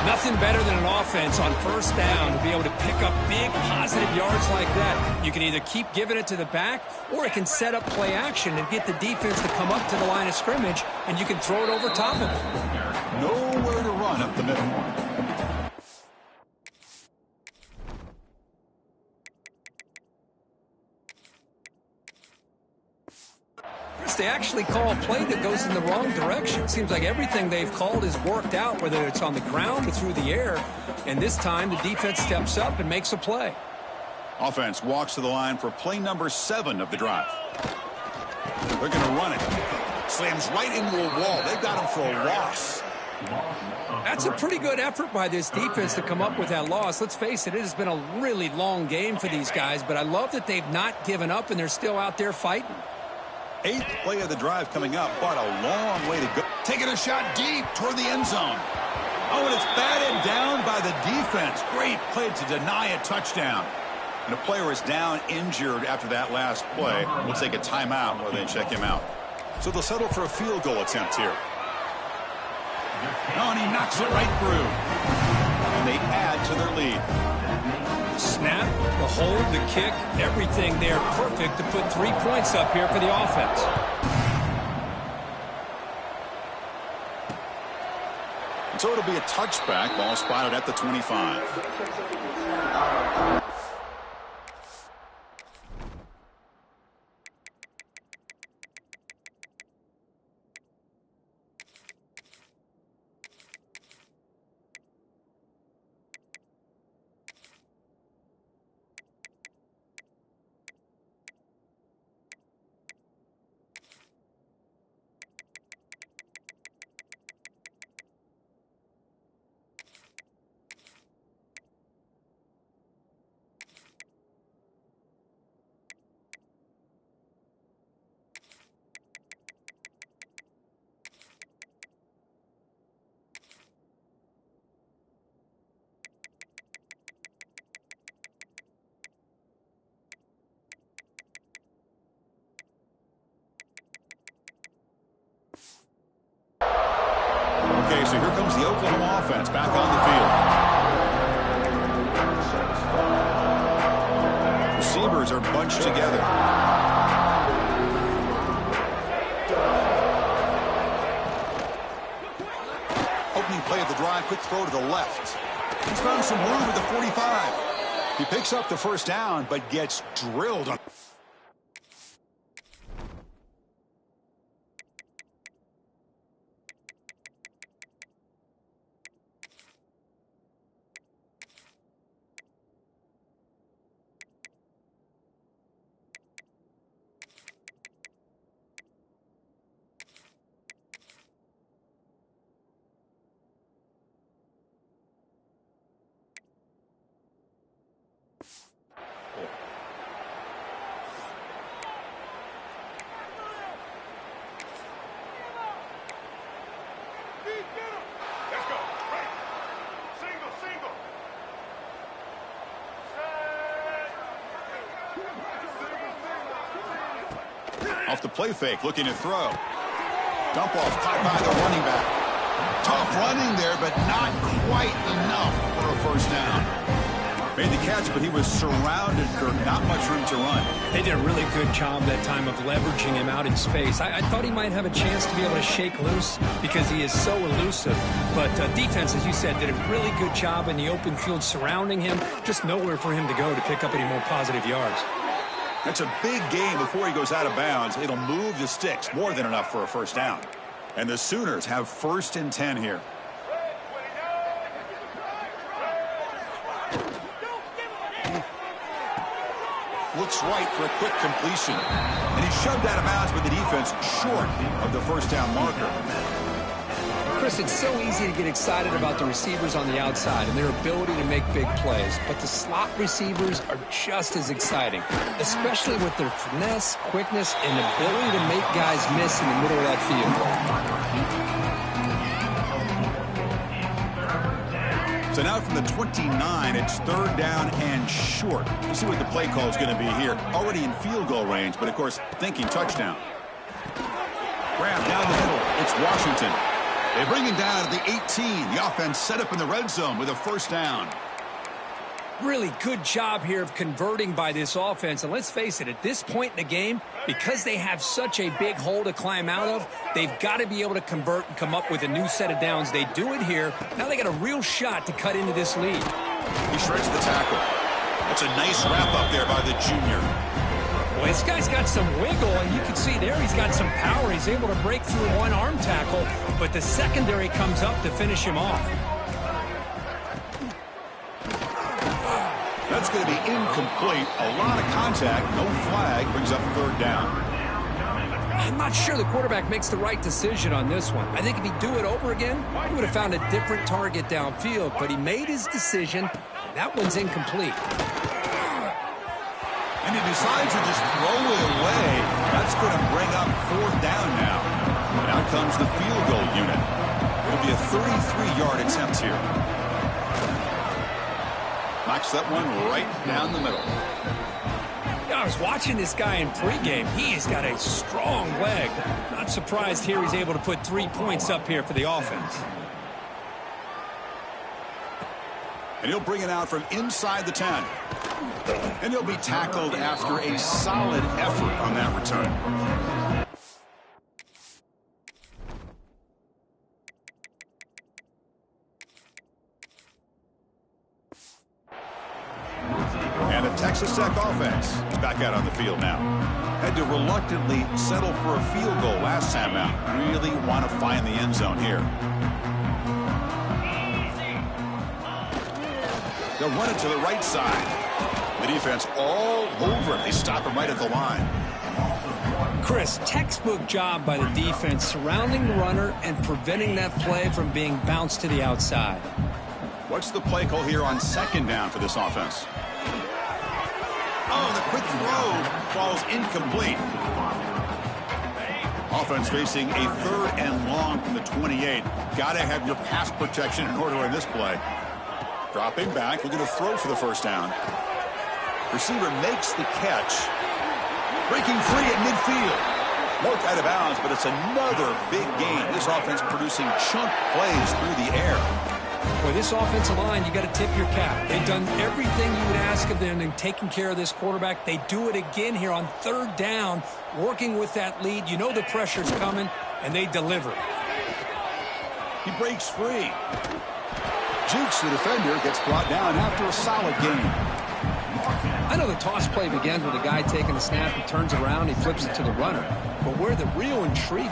Nothing better than an offense on first down to be able to pick up big positive yards like that. You can either keep giving it to the back, or it can set up play action and get the defense to come up to the line of scrimmage, and you can throw it over top of it. Nowhere to run up the middle. They actually call a play that goes in the wrong direction. Seems like everything they've called is worked out, whether it's on the ground or through the air. And this time, the defense steps up and makes a play. Offense walks to the line for play number 7 of the drive. They're going to run it. Slams right into a wall. They've got him for a loss. That's a pretty good effort by this defense to come up with that loss. Let's face it, it has been a really long game for these guys, but I love that they've not given up and they're still out there fighting. 8th play of the drive coming up, but a long way to go. Taking a shot deep toward the end zone. Oh, and it's batted down by the defense. Great play to deny a touchdown. And the player is down injured after that last play. We'll take a timeout while they check him out. So they'll settle for a field goal attempt here. Oh, and he knocks it right through. And they add to their lead. Snap, the hold, the kick, everything there perfect to put 3 points up here for the offense. And so it'll be a touchback. Ball spotted at the 25. Okay, so here comes the Oklahoma offense back on the field. Receivers are bunched together. Opening play of the drive, quick throw to the left. He's found some room at the 45. He picks up the first down, but gets drilled on. Off the play fake, looking to throw. Dump off, caught by the running back. Tough running there, but not quite enough for a first down. Made the catch, but he was surrounded, Kirk. Not much room to run. They did a really good job that time of leveraging him out in space. I thought he might have a chance to be able to shake loose because he is so elusive. But defense, as you said, did a really good job in the open field surrounding him. Just nowhere for him to go to pick up any more positive yards. That's a big gain before he goes out of bounds. It'll move the sticks. More than enough for a first down. And the Sooners have 1st and 10 here. Looks right for a quick completion. And he's shoved out of bounds with the defense short of the first down marker. Chris, it's so easy to get excited about the receivers on the outside and their ability to make big plays, but the slot receivers are just as exciting, especially with their finesse, quickness, and ability to make guys miss in the middle of that field. So now from the 29, it's 3rd down and short. We'll see what the play call is going to be here. Already in field goal range, but of course thinking touchdown. Grab down the middle. It's Washington. They bring him down at the 18. The offense set up in the red zone with a first down. Really good job here of converting by this offense. And let's face it, at this point in the game, because they have such a big hole to climb out of, they've got to be able to convert and come up with a new set of downs. They do it here. Now they got a real shot to cut into this lead. He shreds the tackle. That's a nice wrap up there by the junior. Well, this guy's got some wiggle, and you can see there he's got some power. He's able to break through one arm tackle, but the secondary comes up to finish him off. That's going to be incomplete. A lot of contact. No flag. Brings up 3rd down. I'm not sure the quarterback makes the right decision on this one. I think if he'd do it over again, he would have found a different target downfield, but he made his decision, and that one's incomplete. And he decides to just throw it away. That's going to bring up 4th down now. And out comes the field goal unit. It'll be a 33-yard attempt here. Knocks that one right down the middle. I was watching this guy in pregame. He's got a strong leg. Not surprised here he's able to put 3 points up here for the offense. And he'll bring it out from inside the 10. And he'll be tackled after a solid effort on that return. And the Texas Tech offense is back out on the field now. Had to reluctantly settle for a field goal last time out. Really want to find the end zone here. They'll run it to the right side. The defense all over it. They stop him right at the line. Chris, textbook job by the defense surrounding the runner and preventing that play from being bounced to the outside. What's the play call here on 2nd down for this offense? Oh, the quick throw falls incomplete. Offense facing a 3rd and long from the 28. Got to have your pass protection in order in this play. Dropping back, looking to throw for the first down. Receiver makes the catch. Breaking free at midfield. Marked out of bounds, but it's another big gain. This offense producing chunk plays through the air. Boy, this offensive line, you got to tip your cap. They've done everything you would ask of them in taking care of this quarterback. They do it again here on 3rd down, working with that lead. You know the pressure's coming, and they deliver. He breaks free. Jukes the defender, gets brought down after a solid game. I know the toss play begins with a guy taking the snap, he turns around, he flips it to the runner. But where the real intrigue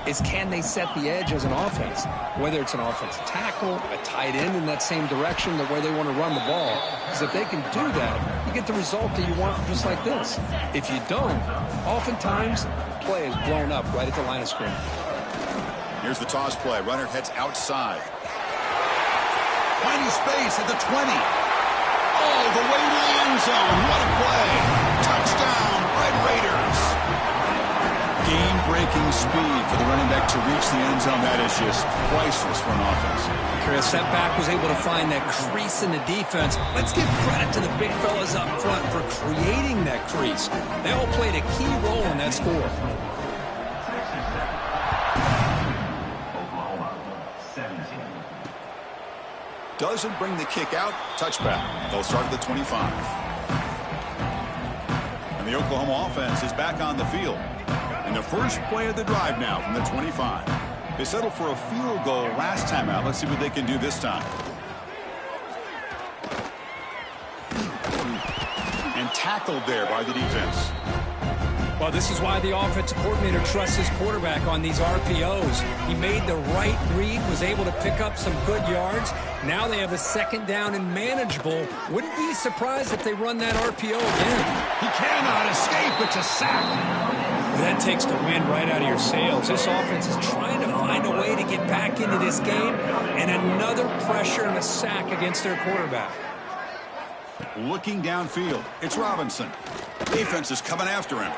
is can they set the edge as an offense? Whether it's an offensive tackle, a tight end in that same direction, the way they want to run the ball. Because if they can do that, you get the result that you want just like this. If you don't, oftentimes, play is blown up right at the line of scrimmage. Here's the toss play. Runner heads outside. Finding space at the 20. All the way to the end zone. What a play. Touchdown, Red Raiders. Game-breaking speed for the running back to reach the end zone. That is just priceless for an offense. Chris, that back was able to find that crease in the defense. Let's give credit to the big fellas up front for creating that crease. They all played a key role in that score. Doesn't bring the kick out. Touchback. They'll start at the 25. And the Oklahoma offense is back on the field. And the first play of the drive now from the 25. They settled for a field goal last time out. Let's see what they can do this time. And tackled there by the defense. Well, this is why the offensive coordinator trusts his quarterback on these RPOs. He made the right read, was able to pick up some good yards. Now they have a second down and manageable. Wouldn't be surprised if they run that RPO again. He cannot escape. It's a sack. That takes the wind right out of your sails. This offense is trying to find a way to get back into this game, and another pressure and a sack against their quarterback. Looking downfield, it's Robinson. Defense is coming after him.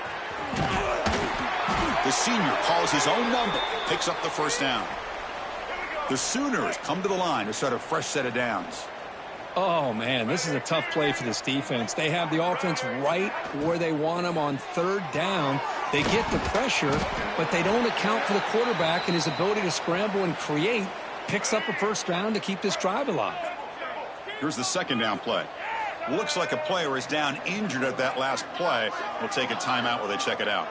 The senior calls his own number, picks up the first down. The Sooners come to the line to start a fresh set of downs. Oh, man, this is a tough play for this defense. They have the offense right where they want them on third down. They get the pressure, but they don't account for the quarterback and his ability to scramble and create. Picks up a first down to keep this drive alive. Here's the second down play. Looks like a player is down injured at that last play. We'll take a timeout while they check it out.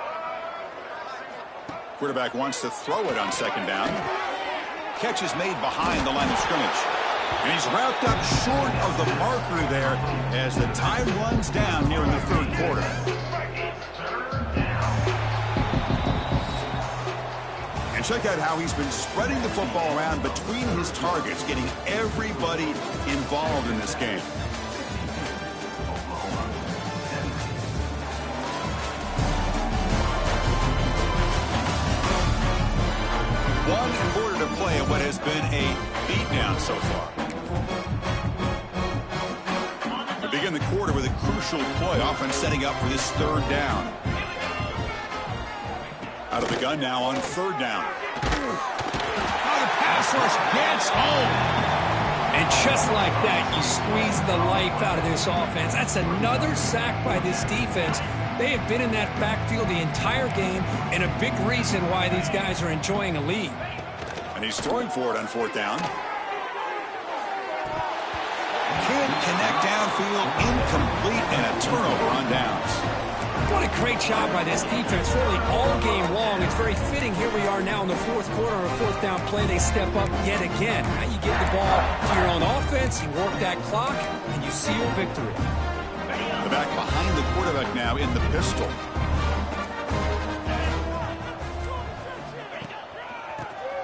Quarterback wants to throw it on second down. Catch is made behind the line of scrimmage. And he's wrapped up short of the marker there as the time runs down nearing the third quarter. And check out how he's been spreading the football around between his targets, getting everybody involved in this game. One quarter to play at what has been a beatdown so far. We begin the quarter with a crucial play, offense setting up for this third down. Out of the gun now on third down. How the pass rush gets home. And just like that, you squeeze the life out of this offense. That's another sack by this defense. They have been in that backfield the entire game, and a big reason why these guys are enjoying a lead. And he's throwing for it on fourth down. Can't connect downfield, incomplete, and a turnover on downs. What a great job by this defense, really all game long. It's very fitting. Here we are now in the fourth quarter of a fourth down play. They step up yet again. Now you get the ball to your own offense, you work that clock, and you seal victory. The back behind the quarterback now in the pistol.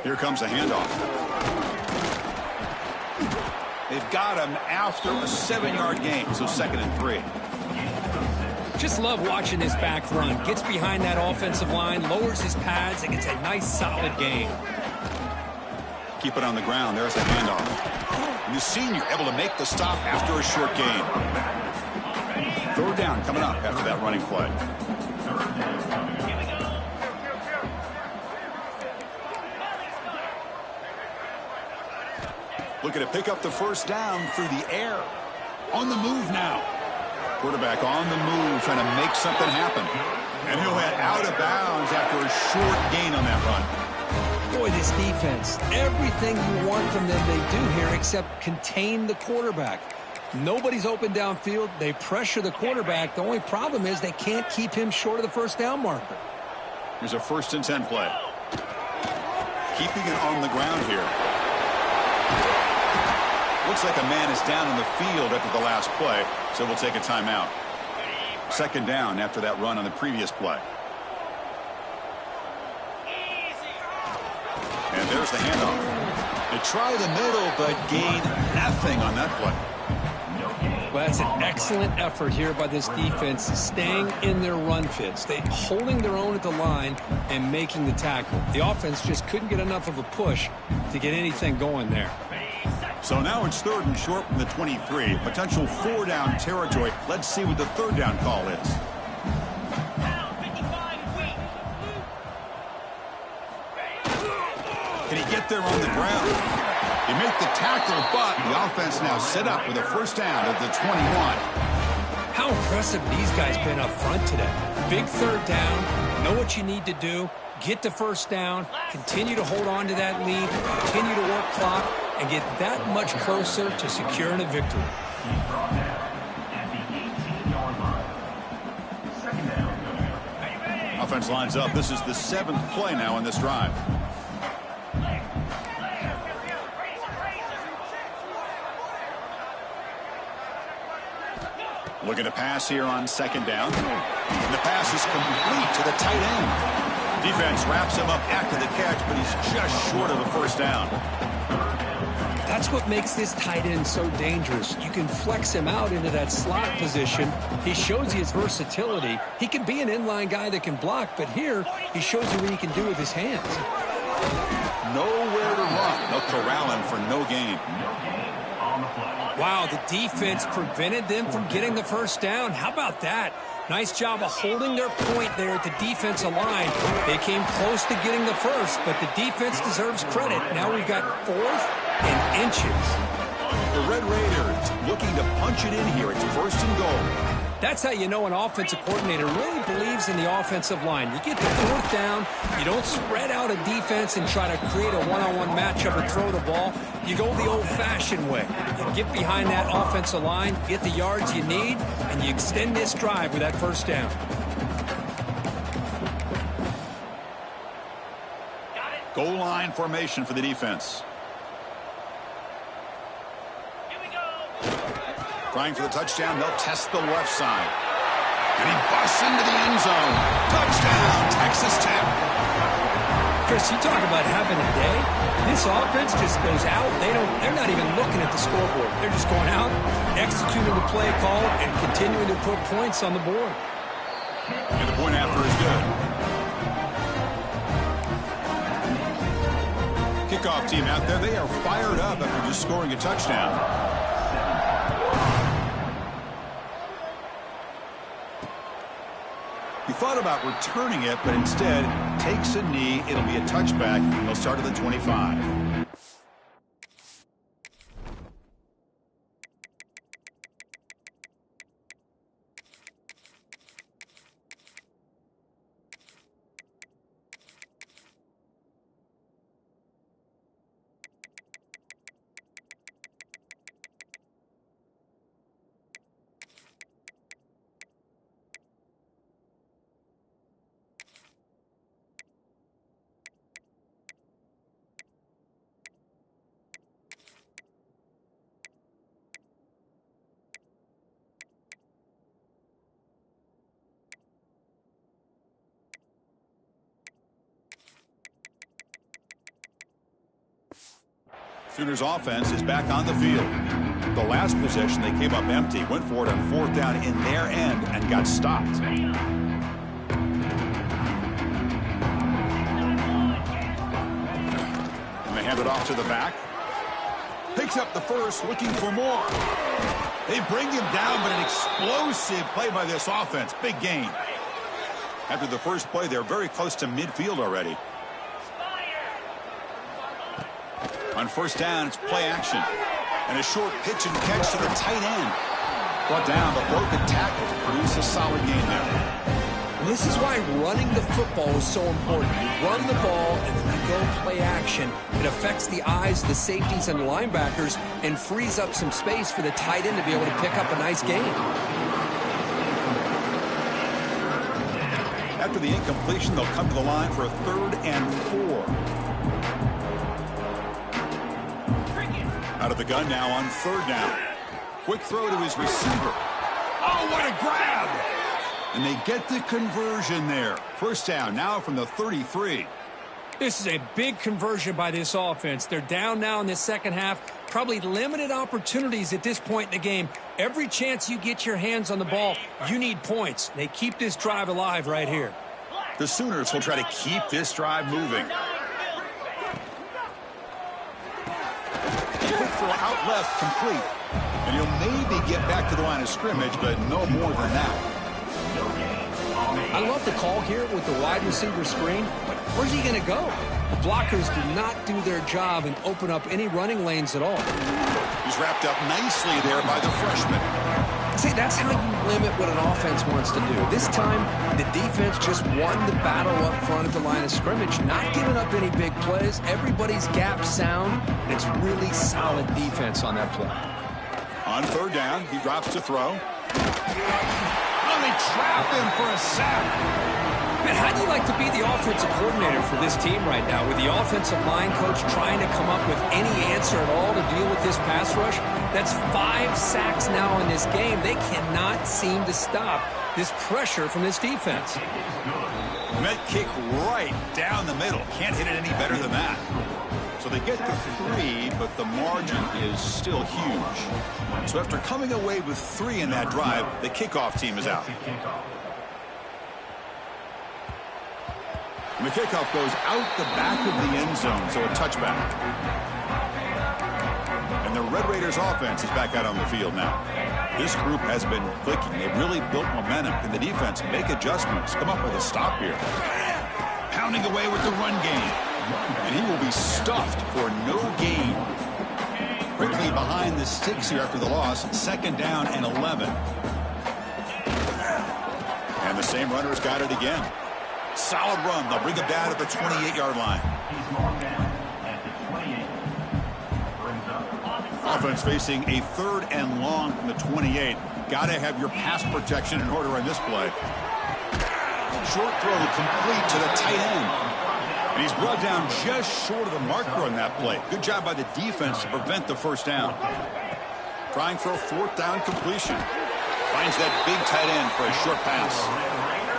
Here comes a handoff. They've got him after a 7-yard gain, so 2nd and 3. Just love watching this back run. Gets behind that offensive line, lowers his pads, and gets a nice solid gain. Keep it on the ground. There's a handoff. And the senior able to make the stop after a short gain. Third down coming up after that running play. Looking to pick up the first down through the air. On the move now. Quarterback on the move, trying to make something happen. And he'll head out of bounds after a short gain on that run. Boy, this defense, everything you want from them they do here except contain the quarterback. Nobody's open downfield. They pressure the quarterback. The only problem is they can't keep him short of the first down marker. Here's a 1st and 10 play. Keeping it on the ground here. Looks like a man is down in the field after the last play, so we'll take a timeout. 2nd down after that run on the previous play. And there's the handoff. They try the middle, but gain nothing on that play. Well, that's an excellent effort here by this defense, staying in their run fits. They holding their own at the line and making the tackle. The offense just couldn't get enough of a push to get anything going there. So now it's 3rd and short from the 23. Potential 4-down territory. Let's see what the 3rd down call is. Can he get there on the ground? He make the tackle, but the offense now set up with a first down at the 21. How impressive these guys been up front today. Big 3rd down, know what you need to do, get the first down, continue to hold on to that lead, continue to work clock, and get that much closer to securing a victory. Offense lines up. This is the 7th play now in this drive. Looking to pass here on second down. And the pass is complete to the tight end. Defense wraps him up after the catch, but he's just short of a first down. That's what makes this tight end so dangerous. You can flex him out into that slot position. He shows you his versatility. He can be an inline guy that can block, but here he shows you what he can do with his hands. Nowhere to run. They'll corral him for no gain. Wow, the defense prevented them from getting the first down. How about that? Nice job of holding their point there at the defensive line. They came close to getting the first, but the defense deserves credit. Now we've got 4th and inches. The Red Raiders looking to punch it in here. It's 1st and goal. That's how you know an offensive coordinator really believes in the offensive line. You get the 4th down, you don't spread out a defense and try to create a one-on-one matchup or throw the ball. You go the old-fashioned way. You get behind that offensive line, get the yards you need, and you extend this drive with that first down. Goal line formation for the defense. Trying for the touchdown, they'll test the left side. And he busts into the end zone. Touchdown, Texas Tech. Chris, you talk about having a day. This offense just goes out. They're not even looking at the scoreboard. They're just going out, executing the play call, and continuing to put points on the board. And the point after is good. Kickoff team out there, they are fired up after just scoring a touchdown. He thought about returning it, but instead takes a knee. It'll be a touchback. He'll start at the 25. Sooners offense is back on the field. The last possession, they came up empty, went for it on 4th down in their end and got stopped. And they hand it off to the back. Picks up the first, looking for more. They bring him down, but an explosive play by this offense. Big gain. After the first play, they're very close to midfield already. On 1st down, it's play action. And a short pitch and catch to the tight end. Brought down, but broken tackle to produce a solid gain there. This is why running the football is so important. You run the ball and then you go play action. It affects the eyes of the safeties and the linebackers and frees up some space for the tight end to be able to pick up a nice gain. After the incompletion, they'll come to the line for a 3rd and 4. Out of the gun now on 3rd down. Quick throw to his receiver. Oh, what a grab! And they get the conversion there. 1st down now from the 33. This is a big conversion by this offense. They're down now in the second half. Probably limited opportunities at this point in the game. Every chance you get your hands on the ball, you need points. They keep this drive alive right here. The Sooners will try to keep this drive moving. Quick throw out left, complete. And he'll maybe get back to the line of scrimmage, but no more than that. I love the call here with the wide receiver screen, but where's he going to go? The blockers do not do their job and open up any running lanes at all. He's wrapped up nicely there by the freshman. See, that's how you limit what an offense wants to do. This time, the defense just won the battle up front at the line of scrimmage, not giving up any big plays. Everybody's gap sound, and it's really solid defense on that play. On 3rd down, he drops to throw. Oh, they trap him for a sack. Man, how do you like to be the offensive coordinator for this team right now with the offensive line coach trying to come up with any answer at all to deal with this pass rush? That's 5 sacks now in this game. They cannot seem to stop this pressure from this defense. Met kick right down the middle. Can't hit it any better than that. So they get the 3, but the margin is still huge. So after coming away with 3 in that drive, the kickoff team is out. And the kickoff goes out the back of the end zone, so a touchback. And the Red Raiders offense is back out on the field now. This group has been clicking. They've really built momentum. Can the defense make adjustments? Come up with a stop here. Pounding away with the run game. And he will be stuffed for no gain. Quickly behind the sticks here after the loss. 2nd down and 11. And the same runner's got it again. Solid run. They'll bring him down at the 28-yard line. Offense facing a 3rd and long from the 28. Got to have your pass protection in order on this play. Short throw complete to the tight end. And he's brought down just short of the marker on that play. Good job by the defense to prevent the 1st down. Trying for a 4th down completion. Finds that big tight end for a short pass.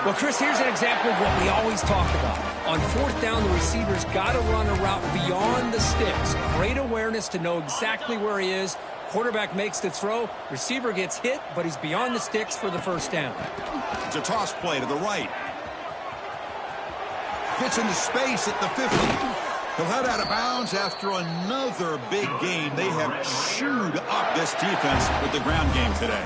Well, Chris, here's an example of what we always talk about. On 4th down, the receiver's got to run a route beyond the sticks. Great awareness to know exactly where he is. Quarterback makes the throw. Receiver gets hit, but he's beyond the sticks for the 1st down. It's a toss play to the right. Gets into space at the 50. He'll head out of bounds after another big gain. They have chewed up this defense with the ground game today.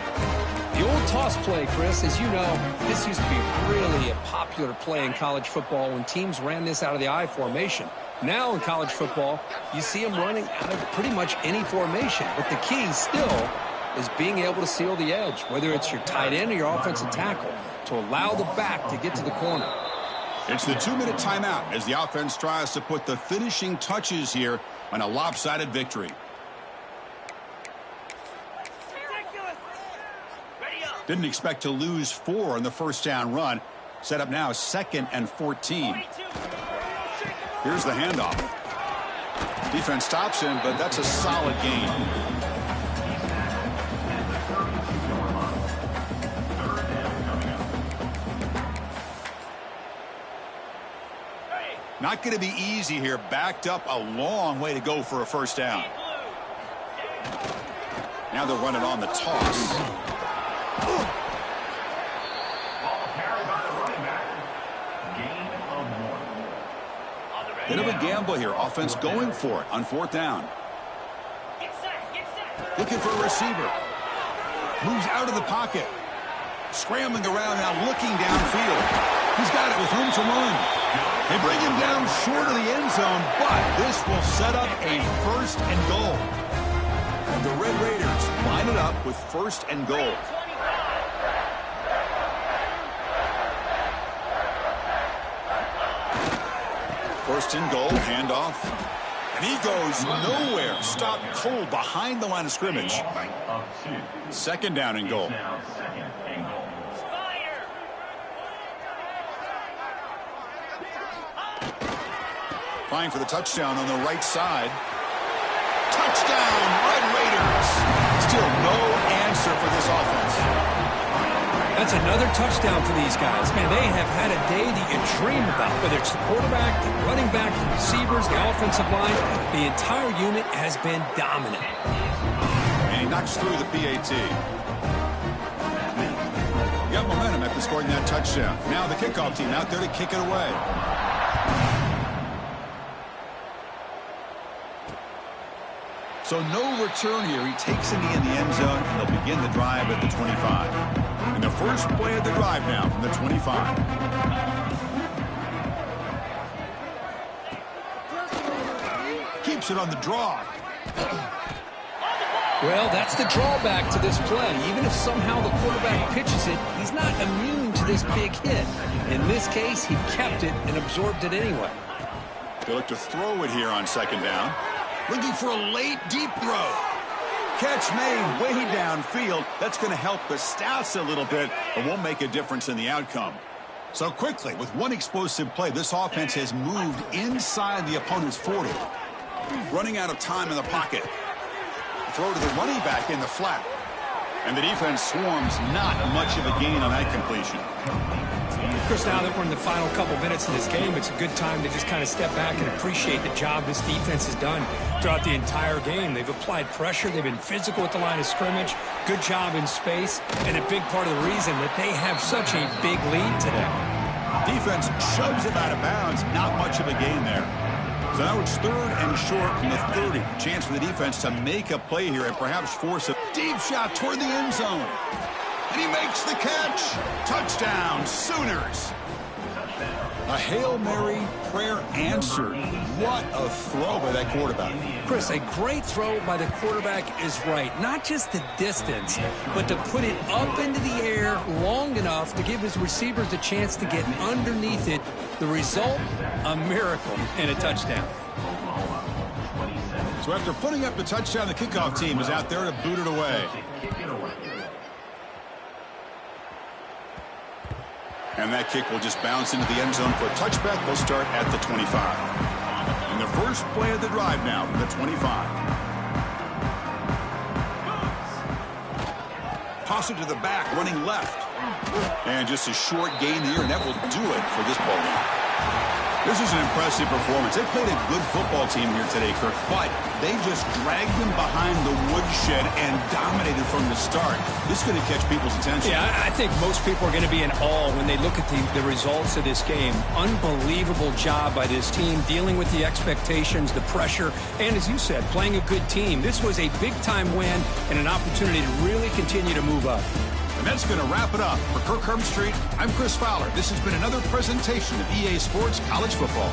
The old toss play, Chris, as you know, this used to be really a popular play in college football when teams ran this out of the I formation. Now in college football, you see them running out of pretty much any formation. But the key still is being able to seal the edge, whether it's your tight end or your offensive tackle, to allow the back to get to the corner. It's the 2-minute timeout as the offense tries to put the finishing touches here on a lopsided victory. Didn't expect to lose 4 on the 1st down run. Set up now 2nd and 14. Here's the handoff. Defense stops him, but that's a solid gain. Not going to be easy here. Backed up a long way to go for a 1st down. Now they're running on the toss. Bit of a gamble here. Offense going for it on 4th down. Looking for a receiver. Moves out of the pocket. Scrambling around now, looking downfield. He's got it with room to run. They bring him down short of the end zone, but this will set up a 1st and goal. And the Red Raiders line it up with 1st and goal. First and goal, handoff. And he goes nowhere. Stopped cold behind the line of scrimmage. 2nd down and goal. Trying for the touchdown on the right side. Touchdown, Red Raiders. Still no answer for this offense. That's another touchdown for these guys. Man, they have had a day that you dream about, whether it's the quarterback, the running back, the receivers, the offensive line. The entire unit has been dominant. And he knocks through the PAT. You got momentum after scoring that touchdown. Now the kickoff team out there to kick it away. So no return here. He takes a knee in the end zone, and they'll begin the drive at the 25. And the first play of the drive now from the 25. Keeps it on the draw. Well, that's the drawback to this play. Even if somehow the quarterback pitches it, he's not immune to this big hit. In this case, he kept it and absorbed it anyway. They look to throw it here on 2nd down. Looking for a late, deep throw. Catch made way downfield. That's going to help the stats a little bit, but won't make a difference in the outcome. So quickly, with one explosive play, this offense has moved inside the opponent's 40. Running out of time in the pocket. Throw to the running back in the flat. And the defense swarms, not much of a gain on that completion. Of course, now that we're in the final couple minutes of this game, it's a good time to just kind of step back and appreciate the job this defense has done throughout the entire game. They've applied pressure. They've been physical at the line of scrimmage. Good job in space. And a big part of the reason that they have such a big lead today. Defense shoves it out of bounds. Not much of a gain there. So now it's 3rd and short from the 30. Chance for the defense to make a play here and perhaps force a deep shot toward the end zone. And he makes the catch. Touchdown, Sooners. A Hail Mary prayer answered. What a throw by that quarterback. Chris, a great throw by the quarterback is right. Not just the distance, but to put it up into the air long enough to give his receivers a chance to get underneath it. The result, a miracle and a touchdown. So after putting up the touchdown, the kickoff team is out there to boot it away. And that kick will just bounce into the end zone for a touchback. They'll start at the 25. And the first play of the drive now from the 25. Toss it to the back, running left. And just a short gain here, and that will do it for this ball game. This is an impressive performance. They played a good football team here today, Kirk, but they just dragged them behind the woodshed and dominated from the start. This is going to catch people's attention. Yeah, I think most people are going to be in awe when they look at the results of this game. Unbelievable job by this team, dealing with the expectations, the pressure, and as you said, playing a good team. This was a big-time win and an opportunity to really continue to move up. And that's going to wrap it up. For Kirk Street, I'm Chris Fowler. This has been another presentation of EA Sports College Football.